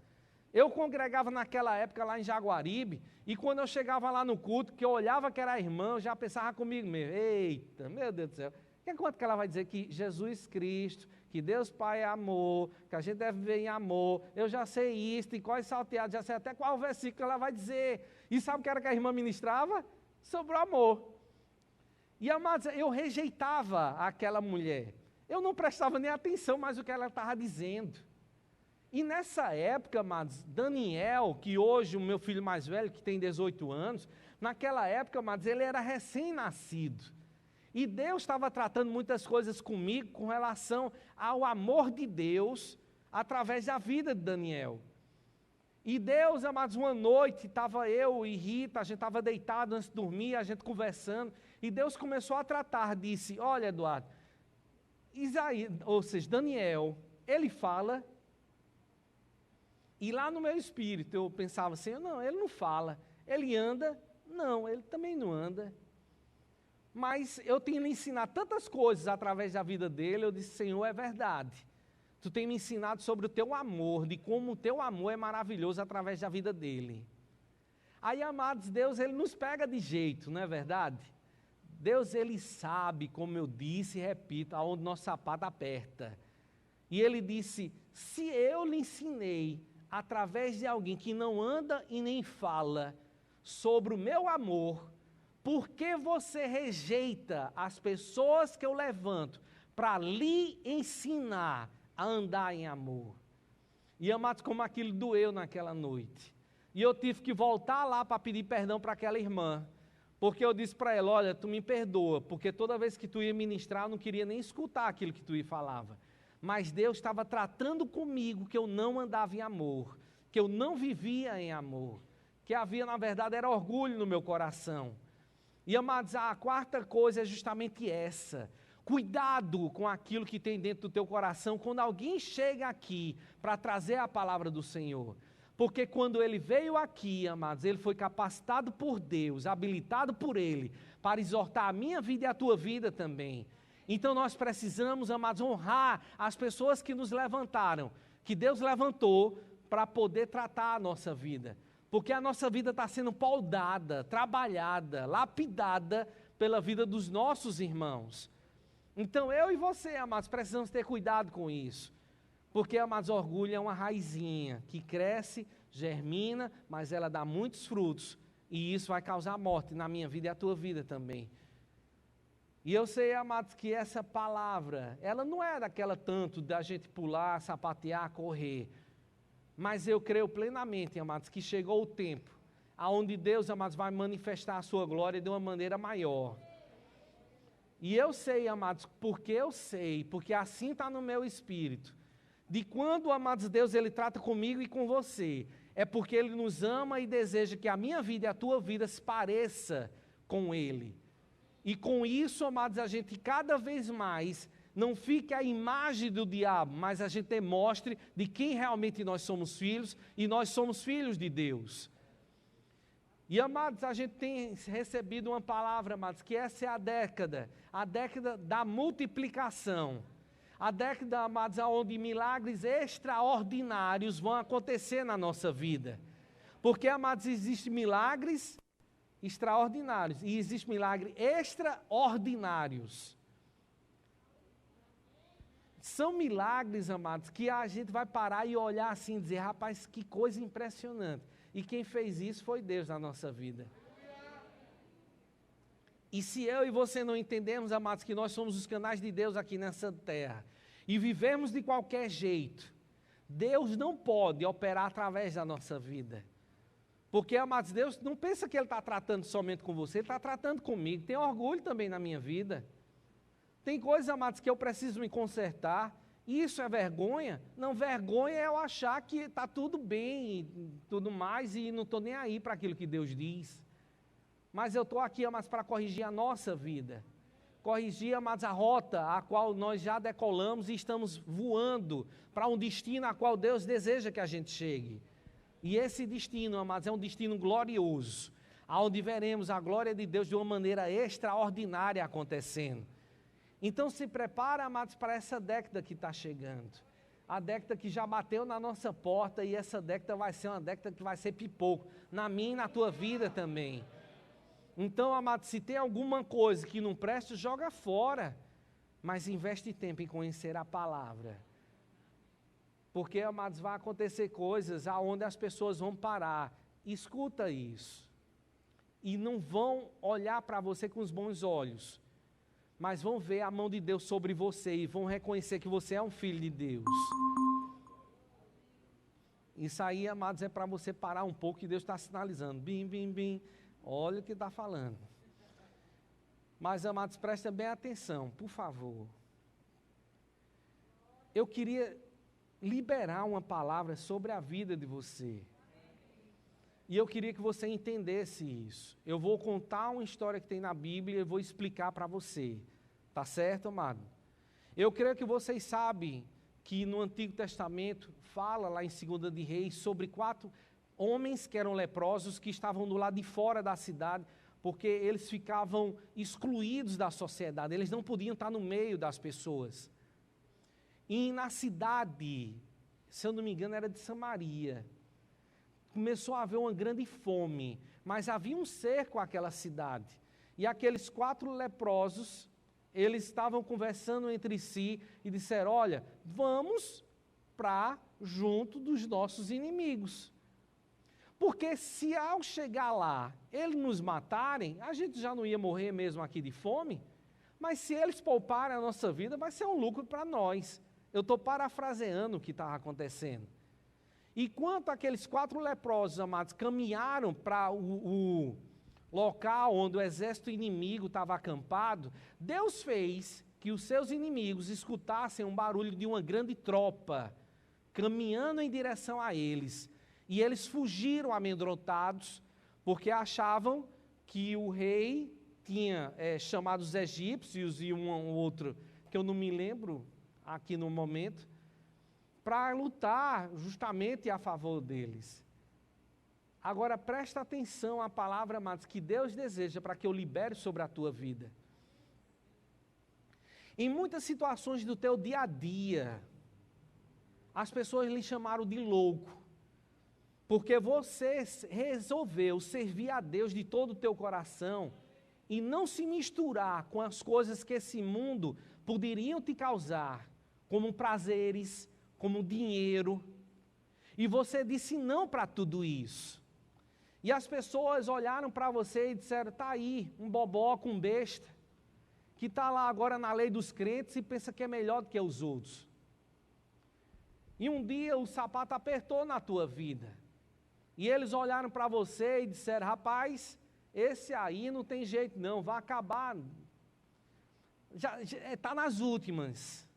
Eu congregava naquela época lá em Jaguaribe, e quando eu chegava lá no culto, que eu olhava que era a irmã, eu já pensava comigo mesmo, eita, meu Deus do céu, quanto que ela vai dizer que Jesus Cristo, que Deus Pai é amor, que a gente deve viver em amor, eu já sei isso, e quais salteados, já sei até qual versículo ela vai dizer. E sabe o que era que a irmã ministrava? Sobre o amor. E, amados, eu rejeitava aquela mulher. Eu não prestava nem atenção mais o que ela estava dizendo. E nessa época, amados, Daniel, que hoje o meu filho mais velho, que tem 18 anos, naquela época, amados, ele era recém-nascido. E Deus estava tratando muitas coisas comigo com relação ao amor de Deus através da vida de Daniel. E Deus, amados, uma noite, estava eu e Rita, a gente estava deitado antes de dormir, a gente conversando, e Deus começou a tratar, disse, olha, Eduardo, Isaías, ou seja, Daniel, ele fala, e lá no meu espírito eu pensava assim, não, ele não fala, ele anda, não, ele também não anda. Mas eu tenho lhe ensinado tantas coisas através da vida dele, eu disse, Senhor, é verdade. Tu tem me ensinado sobre o teu amor, de como o teu amor é maravilhoso através da vida dele. Aí, amados, Deus, ele nos pega de jeito, não é verdade? Deus, ele sabe, como eu disse e repito, aonde nosso sapato aperta. E ele disse, se eu lhe ensinei, através de alguém que não anda e nem fala, sobre o meu amor, por que você rejeita as pessoas que eu levanto para lhe ensinar a andar em amor? E, amados, como aquilo doeu naquela noite. E eu tive que voltar lá para pedir perdão para aquela irmã. Porque eu disse para ela, olha, tu me perdoa, porque toda vez que tu ia ministrar, eu não queria nem escutar aquilo que tu ia falava. Mas Deus estava tratando comigo que eu não andava em amor, que eu não vivia em amor, que havia, na verdade, era orgulho no meu coração. E, amados, a quarta coisa é justamente essa. Cuidado com aquilo que tem dentro do teu coração quando alguém chega aqui para trazer a palavra do Senhor. Porque quando ele veio aqui, amados, ele foi capacitado por Deus, habilitado por ele, para exortar a minha vida e a tua vida também. Então nós precisamos, amados, honrar as pessoas que nos levantaram, que Deus levantou para poder tratar a nossa vida. Porque a nossa vida está sendo poldada, trabalhada, lapidada pela vida dos nossos irmãos. Então eu e você, amados, precisamos ter cuidado com isso. Porque, amados, orgulho é uma raizinha que cresce, germina, mas ela dá muitos frutos. E isso vai causar morte na minha vida e a tua vida também. E eu sei, amados, que essa palavra, ela não é daquela tanto da gente pular, sapatear, correr. Mas eu creio plenamente, amados, que chegou o tempo aonde Deus, amados, vai manifestar a sua glória de uma maneira maior. E eu sei, amados, porque assim está no meu espírito, de quando, amados, Deus, Ele trata comigo e com você, é porque Ele nos ama e deseja que a minha vida e a tua vida se pareça com Ele. E com isso, amados, a gente cada vez mais não fique a imagem do diabo, mas a gente demonstre de quem realmente nós somos filhos, e nós somos filhos de Deus. E, amados, a gente tem recebido uma palavra, amados, que essa é a década da multiplicação. A década, amados, onde milagres extraordinários vão acontecer na nossa vida. Porque, amados, existem milagres extraordinários e existem milagres extraordinários. São milagres, amados, que a gente vai parar e olhar assim e dizer, rapaz, que coisa impressionante. E quem fez isso foi Deus na nossa vida. E se eu e você não entendemos, amados, que nós somos os canais de Deus aqui nessa terra, e vivemos de qualquer jeito, Deus não pode operar através da nossa vida. Porque, amados, Deus não pensa que Ele está tratando somente com você, Ele está tratando comigo. Tem orgulho também na minha vida. Tem coisas, amados, que eu preciso me consertar. Isso é vergonha? Não, vergonha é eu achar que está tudo bem e tudo mais, e não estou nem aí para aquilo que Deus diz. Mas eu estou aqui, amados, para corrigir a nossa vida. Corrigir, amados, a rota a qual nós já decolamos e estamos voando para um destino a qual Deus deseja que a gente chegue. E esse destino, amados, é um destino glorioso, onde veremos a glória de Deus de uma maneira extraordinária acontecendo. Então se prepara, amados, para essa década que está chegando. A década que já bateu na nossa porta, e essa década vai ser uma década que vai ser pipoco, na minha e na tua vida também. Então, amados, se tem alguma coisa que não presta, joga fora, mas investe tempo em conhecer a palavra. Porque, amados, vai acontecer coisas aonde as pessoas vão parar. Escuta isso. E não vão olhar para você com os bons olhos, mas vão ver a mão de Deus sobre você e vão reconhecer que você é um filho de Deus. Isso aí, amados, é para você parar um pouco, que Deus está sinalizando. Bim, bim, bim. Olha o que está falando. Mas, amados, prestem bem atenção, por favor. Eu queria liberar uma palavra sobre a vida de você. E eu queria que você entendesse isso. Eu vou contar uma história que tem na Bíblia e vou explicar para você. Tá certo, amado? Eu creio que vocês sabem que no Antigo Testamento fala lá em 2 de Reis sobre 4 homens que eram leprosos, que estavam do lado de fora da cidade, porque eles ficavam excluídos da sociedade, eles não podiam estar no meio das pessoas. E na cidade, se eu não me engano, era de Samaria, começou a haver uma grande fome, mas havia um cerco àquela cidade, e aqueles 4 leprosos, eles estavam conversando entre si, e disseram, olha, vamos para junto dos nossos inimigos, porque se ao chegar lá, eles nos matarem, a gente já não ia morrer mesmo aqui de fome, mas se eles pouparem a nossa vida, vai ser um lucro para nós. Eu estou parafraseando o que estava acontecendo. E quanto aqueles 4 leprosos, amados, caminharam para o local onde o exército inimigo estava acampado, Deus fez que os seus inimigos escutassem um barulho de uma grande tropa, caminhando em direção a eles. E eles fugiram amedrontados, porque achavam que o rei tinha chamado os egípcios e um outro, que eu não me lembro aqui no momento, para lutar justamente a favor deles. Agora presta atenção à palavra, amados, que Deus deseja para que eu libere sobre a tua vida. Em muitas situações do teu dia a dia, as pessoas lhe chamaram de louco, porque você resolveu servir a Deus de todo o teu coração e não se misturar com as coisas que esse mundo poderiam te causar, como prazeres, como dinheiro. E você disse não para tudo isso. E as pessoas olharam para você e disseram, está aí, um boboca, um besta, que está lá agora na lei dos crentes e pensa que é melhor do que os outros. E um dia o sapato apertou na tua vida. E eles olharam para você e disseram, rapaz, esse aí não tem jeito não, vai acabar. Já está nas últimas.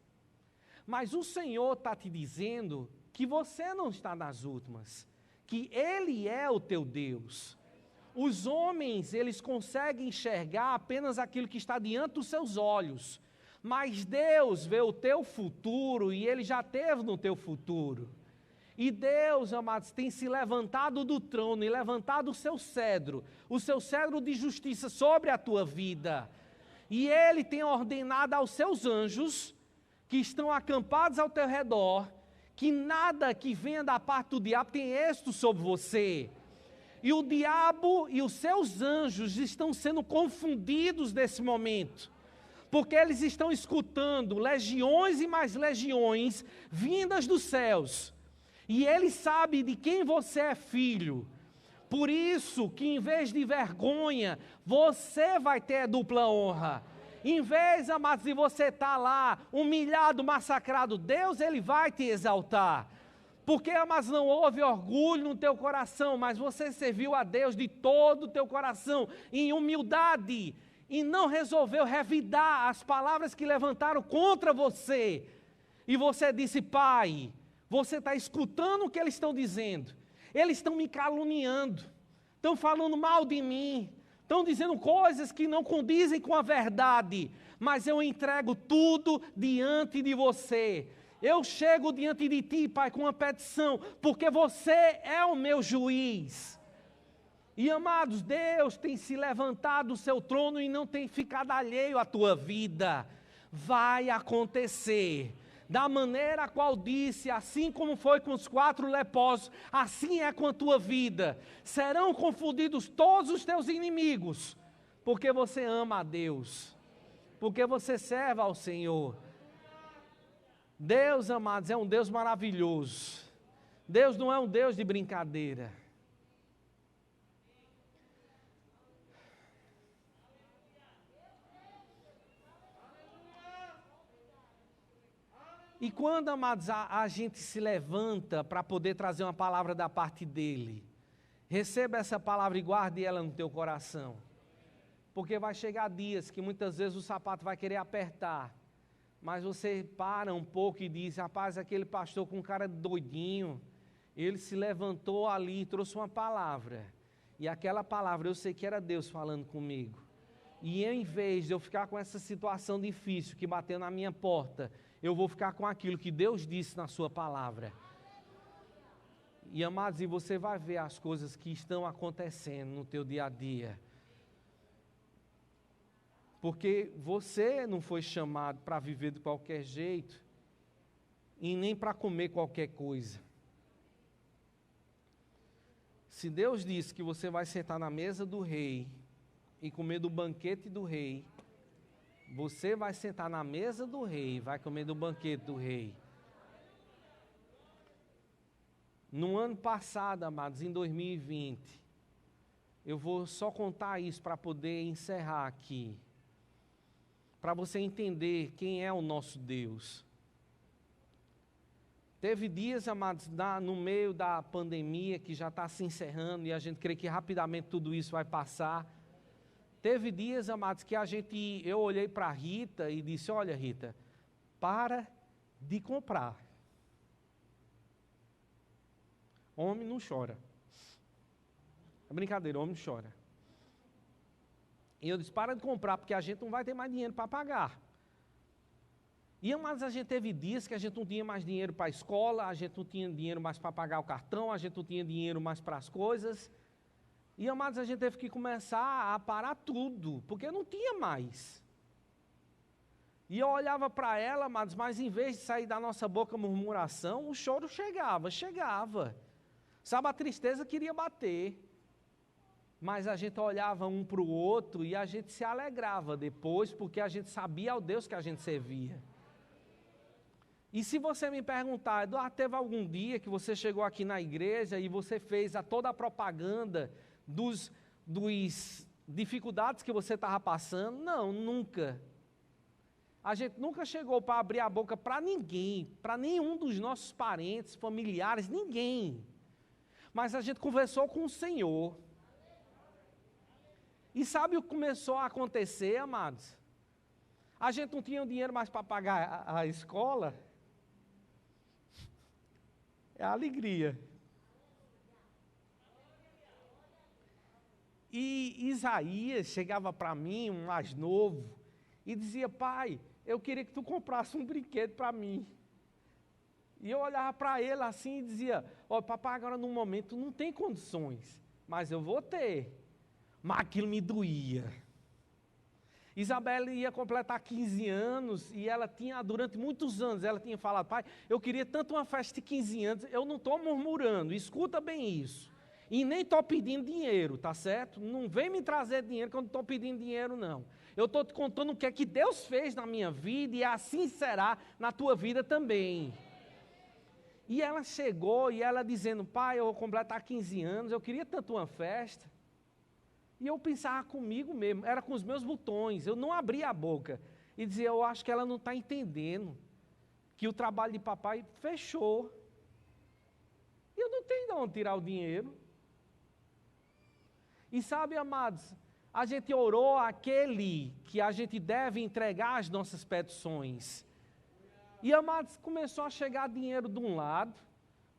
Mas o Senhor está te dizendo que você não está nas últimas, que Ele é o teu Deus. Os homens, eles conseguem enxergar apenas aquilo que está diante dos seus olhos, mas Deus vê o teu futuro e Ele já teve no teu futuro. E Deus, amados, tem se levantado do trono e levantado o seu cedro de justiça sobre a tua vida. E Ele tem ordenado aos seus anjos, que estão acampados ao teu redor, que nada que venha da parte do diabo tem êxito sobre você. E o diabo e os seus anjos estão sendo confundidos nesse momento, porque eles estão escutando legiões e mais legiões vindas dos céus, e ele sabe de quem você é filho. Por isso que em vez de vergonha, você vai ter dupla honra. Em vez, amados, de você estar lá humilhado, massacrado, Deus, Ele vai te exaltar. Porque, amados, não houve orgulho no teu coração, mas você serviu a Deus de todo o teu coração, em humildade, e não resolveu revidar as palavras que levantaram contra você. E você disse, Pai, você está escutando o que eles estão dizendo, eles estão me caluniando, estão falando mal de mim, estão dizendo coisas que não condizem com a verdade, mas eu entrego tudo diante de você. Eu chego diante de ti, Pai, com uma petição, porque você é o meu juiz. E, amados, Deus tem se levantado do seu trono e não tem ficado alheio à tua vida. Vai acontecer. Da maneira a qual disse, assim como foi com os 4 leprosos, assim é com a tua vida. Serão confundidos todos os teus inimigos, porque você ama a Deus, porque você serve ao Senhor. Deus, amados, é um Deus maravilhoso. Deus não é um Deus de brincadeira. E quando, amados, a gente se levanta para poder trazer uma palavra da parte dEle, receba essa palavra e guarde ela no teu coração. Porque vai chegar dias que muitas vezes o sapato vai querer apertar, mas você para um pouco e diz, rapaz, aquele pastor com cara doidinho, ele se levantou ali e trouxe uma palavra. E aquela palavra eu sei que era Deus falando comigo. E em vez de eu ficar com essa situação difícil que bateu na minha porta, eu vou ficar com aquilo que Deus disse na sua palavra. E, amados, e você vai ver as coisas que estão acontecendo no teu dia a dia. Porque você não foi chamado para viver de qualquer jeito e nem para comer qualquer coisa. Se Deus disse que você vai sentar na mesa do rei e comer do banquete do rei, você vai sentar na mesa do rei, vai comer do banquete do rei. No ano passado, amados, em 2020, eu vou só contar isso para poder encerrar aqui, para você entender quem é o nosso Deus. Teve dias, amados, no meio da pandemia, que já está se encerrando, e a gente crê que rapidamente tudo isso vai passar. Teve dias, amados, que eu olhei para a Rita e disse, olha, Rita, para de comprar. Homem não chora. É brincadeira, homem não chora. E eu disse, para de comprar, porque a gente não vai ter mais dinheiro para pagar. E, amados, a gente teve dias que a gente não tinha mais dinheiro para a escola, a gente não tinha dinheiro mais para pagar o cartão, a gente não tinha dinheiro mais para as coisas. E, amados, a gente teve que começar a parar tudo, porque não tinha mais. E eu olhava para ela, amados, mas em vez de sair da nossa boca murmuração, o choro chegava. Sabe, a tristeza queria bater. Mas a gente olhava um para o outro e a gente se alegrava depois, porque a gente sabia ao Deus que a gente servia. E se você me perguntar, Eduardo, teve algum dia que você chegou aqui na igreja e você fez toda a propaganda dos dificuldades que você estava passando? Não, nunca. A gente nunca chegou para abrir a boca para ninguém, para nenhum dos nossos parentes, familiares, ninguém. Mas a gente conversou com o Senhor. E sabe o que começou a acontecer, amados? A gente não tinha dinheiro mais para pagar a escola. É a alegria. E Isaías chegava para mim, um mais novo, e dizia, pai, eu queria que tu comprasse um brinquedo para mim. E eu olhava para ele assim e dizia, ó, papai, agora no momento não tem condições, mas eu vou ter. Mas aquilo me doía. Isabela ia completar 15 anos e ela tinha, durante muitos anos, ela tinha falado, pai, eu queria tanto uma festa de 15 anos, eu não estou murmurando, escuta bem isso. E nem estou pedindo dinheiro, tá certo? Não vem me trazer dinheiro quando estou pedindo dinheiro, não. Eu estou te contando o que é que Deus fez na minha vida e assim será na tua vida também. E ela chegou e ela dizendo, pai, eu vou completar 15 anos, eu queria tanto uma festa. E eu pensava comigo mesmo, era com os meus botões, eu não abria a boca. E dizia, eu acho que ela não está entendendo que o trabalho de papai fechou. E eu não tenho de onde tirar o dinheiro. E sabe, amados, a gente orou aquele que a gente deve entregar as nossas petições. E, amados, começou a chegar dinheiro de um lado,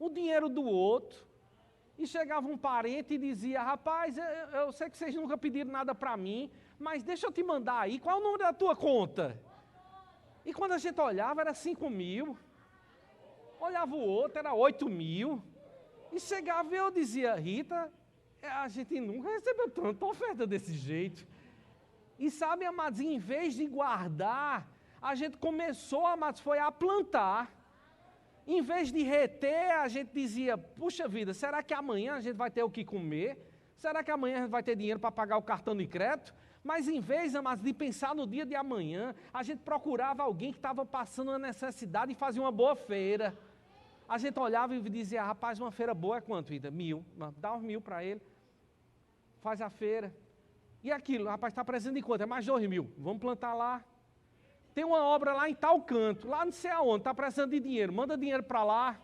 o dinheiro do outro. E chegava um parente e dizia, rapaz, eu sei que vocês nunca pediram nada para mim, mas deixa eu te mandar aí, qual é o número da tua conta? E quando a gente olhava, era 5 mil. Olhava o outro, era 8 mil. E chegava e eu dizia, Rita, a gente nunca recebeu tanta oferta desse jeito. E sabe, amados, em vez de guardar, a gente começou, amados, foi a plantar. Em vez de reter, a gente dizia, puxa vida, será que amanhã a gente vai ter o que comer? Será que amanhã a gente vai ter dinheiro para pagar o cartão de crédito? Mas em vez, amados, de pensar no dia de amanhã, a gente procurava alguém que estava passando uma necessidade e fazia uma boa feira. A gente olhava e dizia, rapaz, uma feira boa é quanto, vida? 1.000, dá uns 1.000 para ele. Faz a feira. E aquilo, rapaz, está precisando de quanto? É mais 2.000, vamos plantar lá. Tem uma obra lá em tal canto, lá não sei aonde, está precisando de dinheiro, manda dinheiro para lá.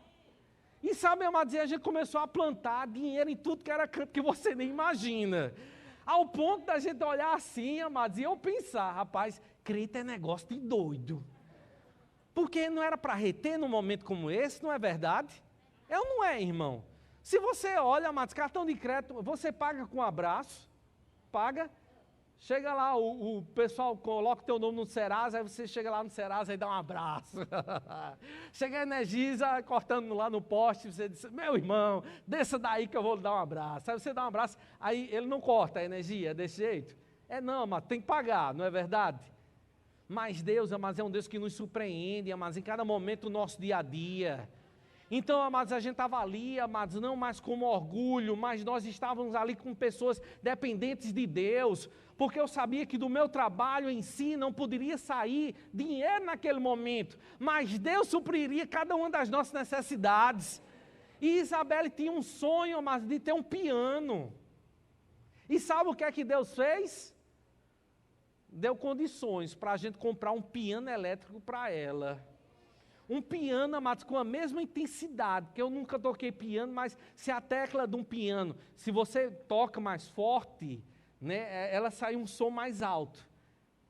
E sabe, amados, a gente começou a plantar dinheiro em tudo que era canto que você nem imagina. Ao ponto da gente olhar assim, amados, e eu pensar, rapaz, crente é negócio de doido. Porque não era para reter num momento como esse, não é verdade? É ou não é, irmão? Se você olha, amados, cartão de crédito, você paga com um abraço, paga. Chega lá, o pessoal coloca o teu nome no Serasa, aí você chega lá no Serasa e dá um abraço. Chega a Energisa cortando lá no poste, você diz, meu irmão, desça daí que eu vou lhe dar um abraço. Aí você dá um abraço, aí ele não corta a energia desse jeito. Não, mas tem que pagar, não é verdade? Mas Deus, amados, é um Deus que nos surpreende, amados, em cada momento do nosso dia a dia. Então, amados, a gente estava ali, amados, não mais como orgulho, mas nós estávamos ali com pessoas dependentes de Deus, porque eu sabia que do meu trabalho em si não poderia sair dinheiro naquele momento, mas Deus supriria cada uma das nossas necessidades. E Isabelle tinha um sonho, amados, de ter um piano. E sabe o que é que Deus fez? Deu condições para a gente comprar um piano elétrico para ela. Um piano, amados, com a mesma intensidade, porque eu nunca toquei piano, mas se a tecla de um piano, se você toca mais forte, né, ela sai um som mais alto.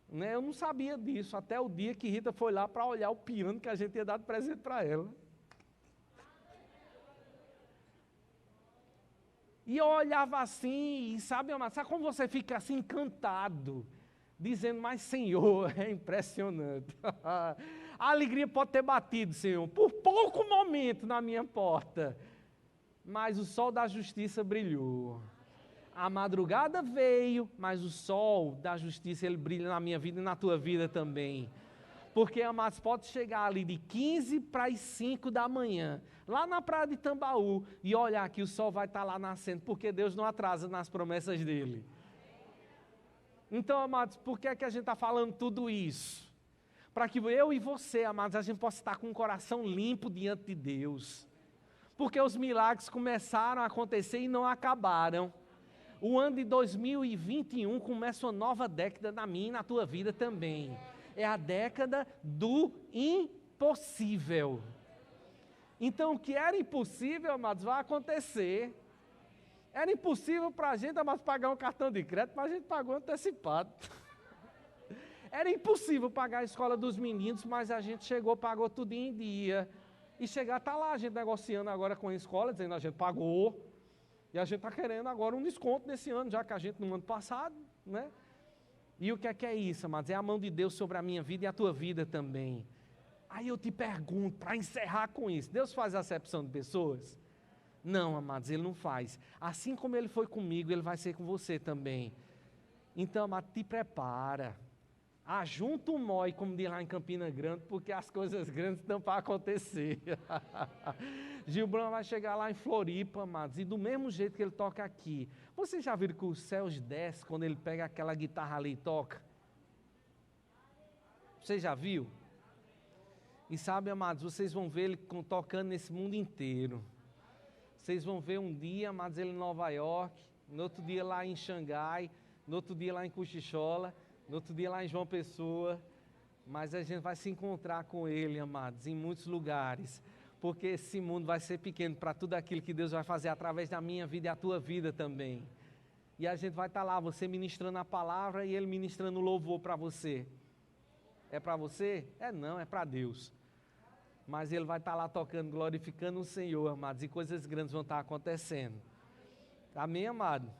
Né, eu não sabia disso, até o dia que Rita foi lá para olhar o piano que a gente tinha dado presente para ela. E eu olhava assim, e sabe, amados, sabe como você fica assim encantado, dizendo, mas Senhor, é impressionante. A alegria pode ter batido, Senhor, por pouco momento na minha porta, mas o sol da justiça brilhou. A madrugada veio, mas o sol da justiça, ele brilha na minha vida e na tua vida também. Porque, amados, pode chegar ali de 15 para as 5 da manhã, lá na praia de Tambaú, e olhar que o sol vai estar lá nascendo, porque Deus não atrasa nas promessas dele. Então, amados, por que é que a gente está falando tudo isso? Para que eu e você, amados, a gente possa estar com o coração limpo diante de Deus. Porque os milagres começaram a acontecer e não acabaram. O ano de 2021 começa uma nova década na minha e na tua vida também. É a década do impossível. Então, o que era impossível, amados, vai acontecer. Era impossível para a gente, amados, pagar um cartão de crédito, mas a gente pagou antecipado. Era impossível pagar a escola dos meninos, mas a gente chegou, pagou tudo em dia. E chegar, está lá a gente negociando agora com a escola, dizendo a gente pagou. E a gente está querendo agora um desconto nesse ano, já que a gente no ano passado, né? E o que é isso, amados? É a mão de Deus sobre a minha vida e a tua vida também. Aí eu te pergunto, para encerrar com isso, Deus faz acepção de pessoas? Não, amados, Ele não faz. Assim como Ele foi comigo, Ele vai ser com você também. Então, amado, te prepara. Ajunta o mói, como diz lá em Campina Grande, porque as coisas grandes estão para acontecer. Gilbrão vai chegar lá em Floripa, amados, e do mesmo jeito que ele toca aqui. Vocês já viram que os céus descem quando ele pega aquela guitarra ali e toca? Você já viu? E sabe, amados, vocês vão ver ele tocando nesse mundo inteiro. Vocês vão ver um dia, amados, ele em Nova York, no outro dia lá em Xangai, no outro dia lá em Cochichola, no outro dia lá em João Pessoa, mas a gente vai se encontrar com ele, amados, em muitos lugares, porque esse mundo vai ser pequeno para tudo aquilo que Deus vai fazer através da minha vida e a tua vida também. E a gente vai estar lá, você ministrando a palavra e ele ministrando o louvor para você. É para você? É não, é para Deus. Mas ele vai estar lá tocando, glorificando o Senhor, amados, e coisas grandes vão estar acontecendo. Amém, amado?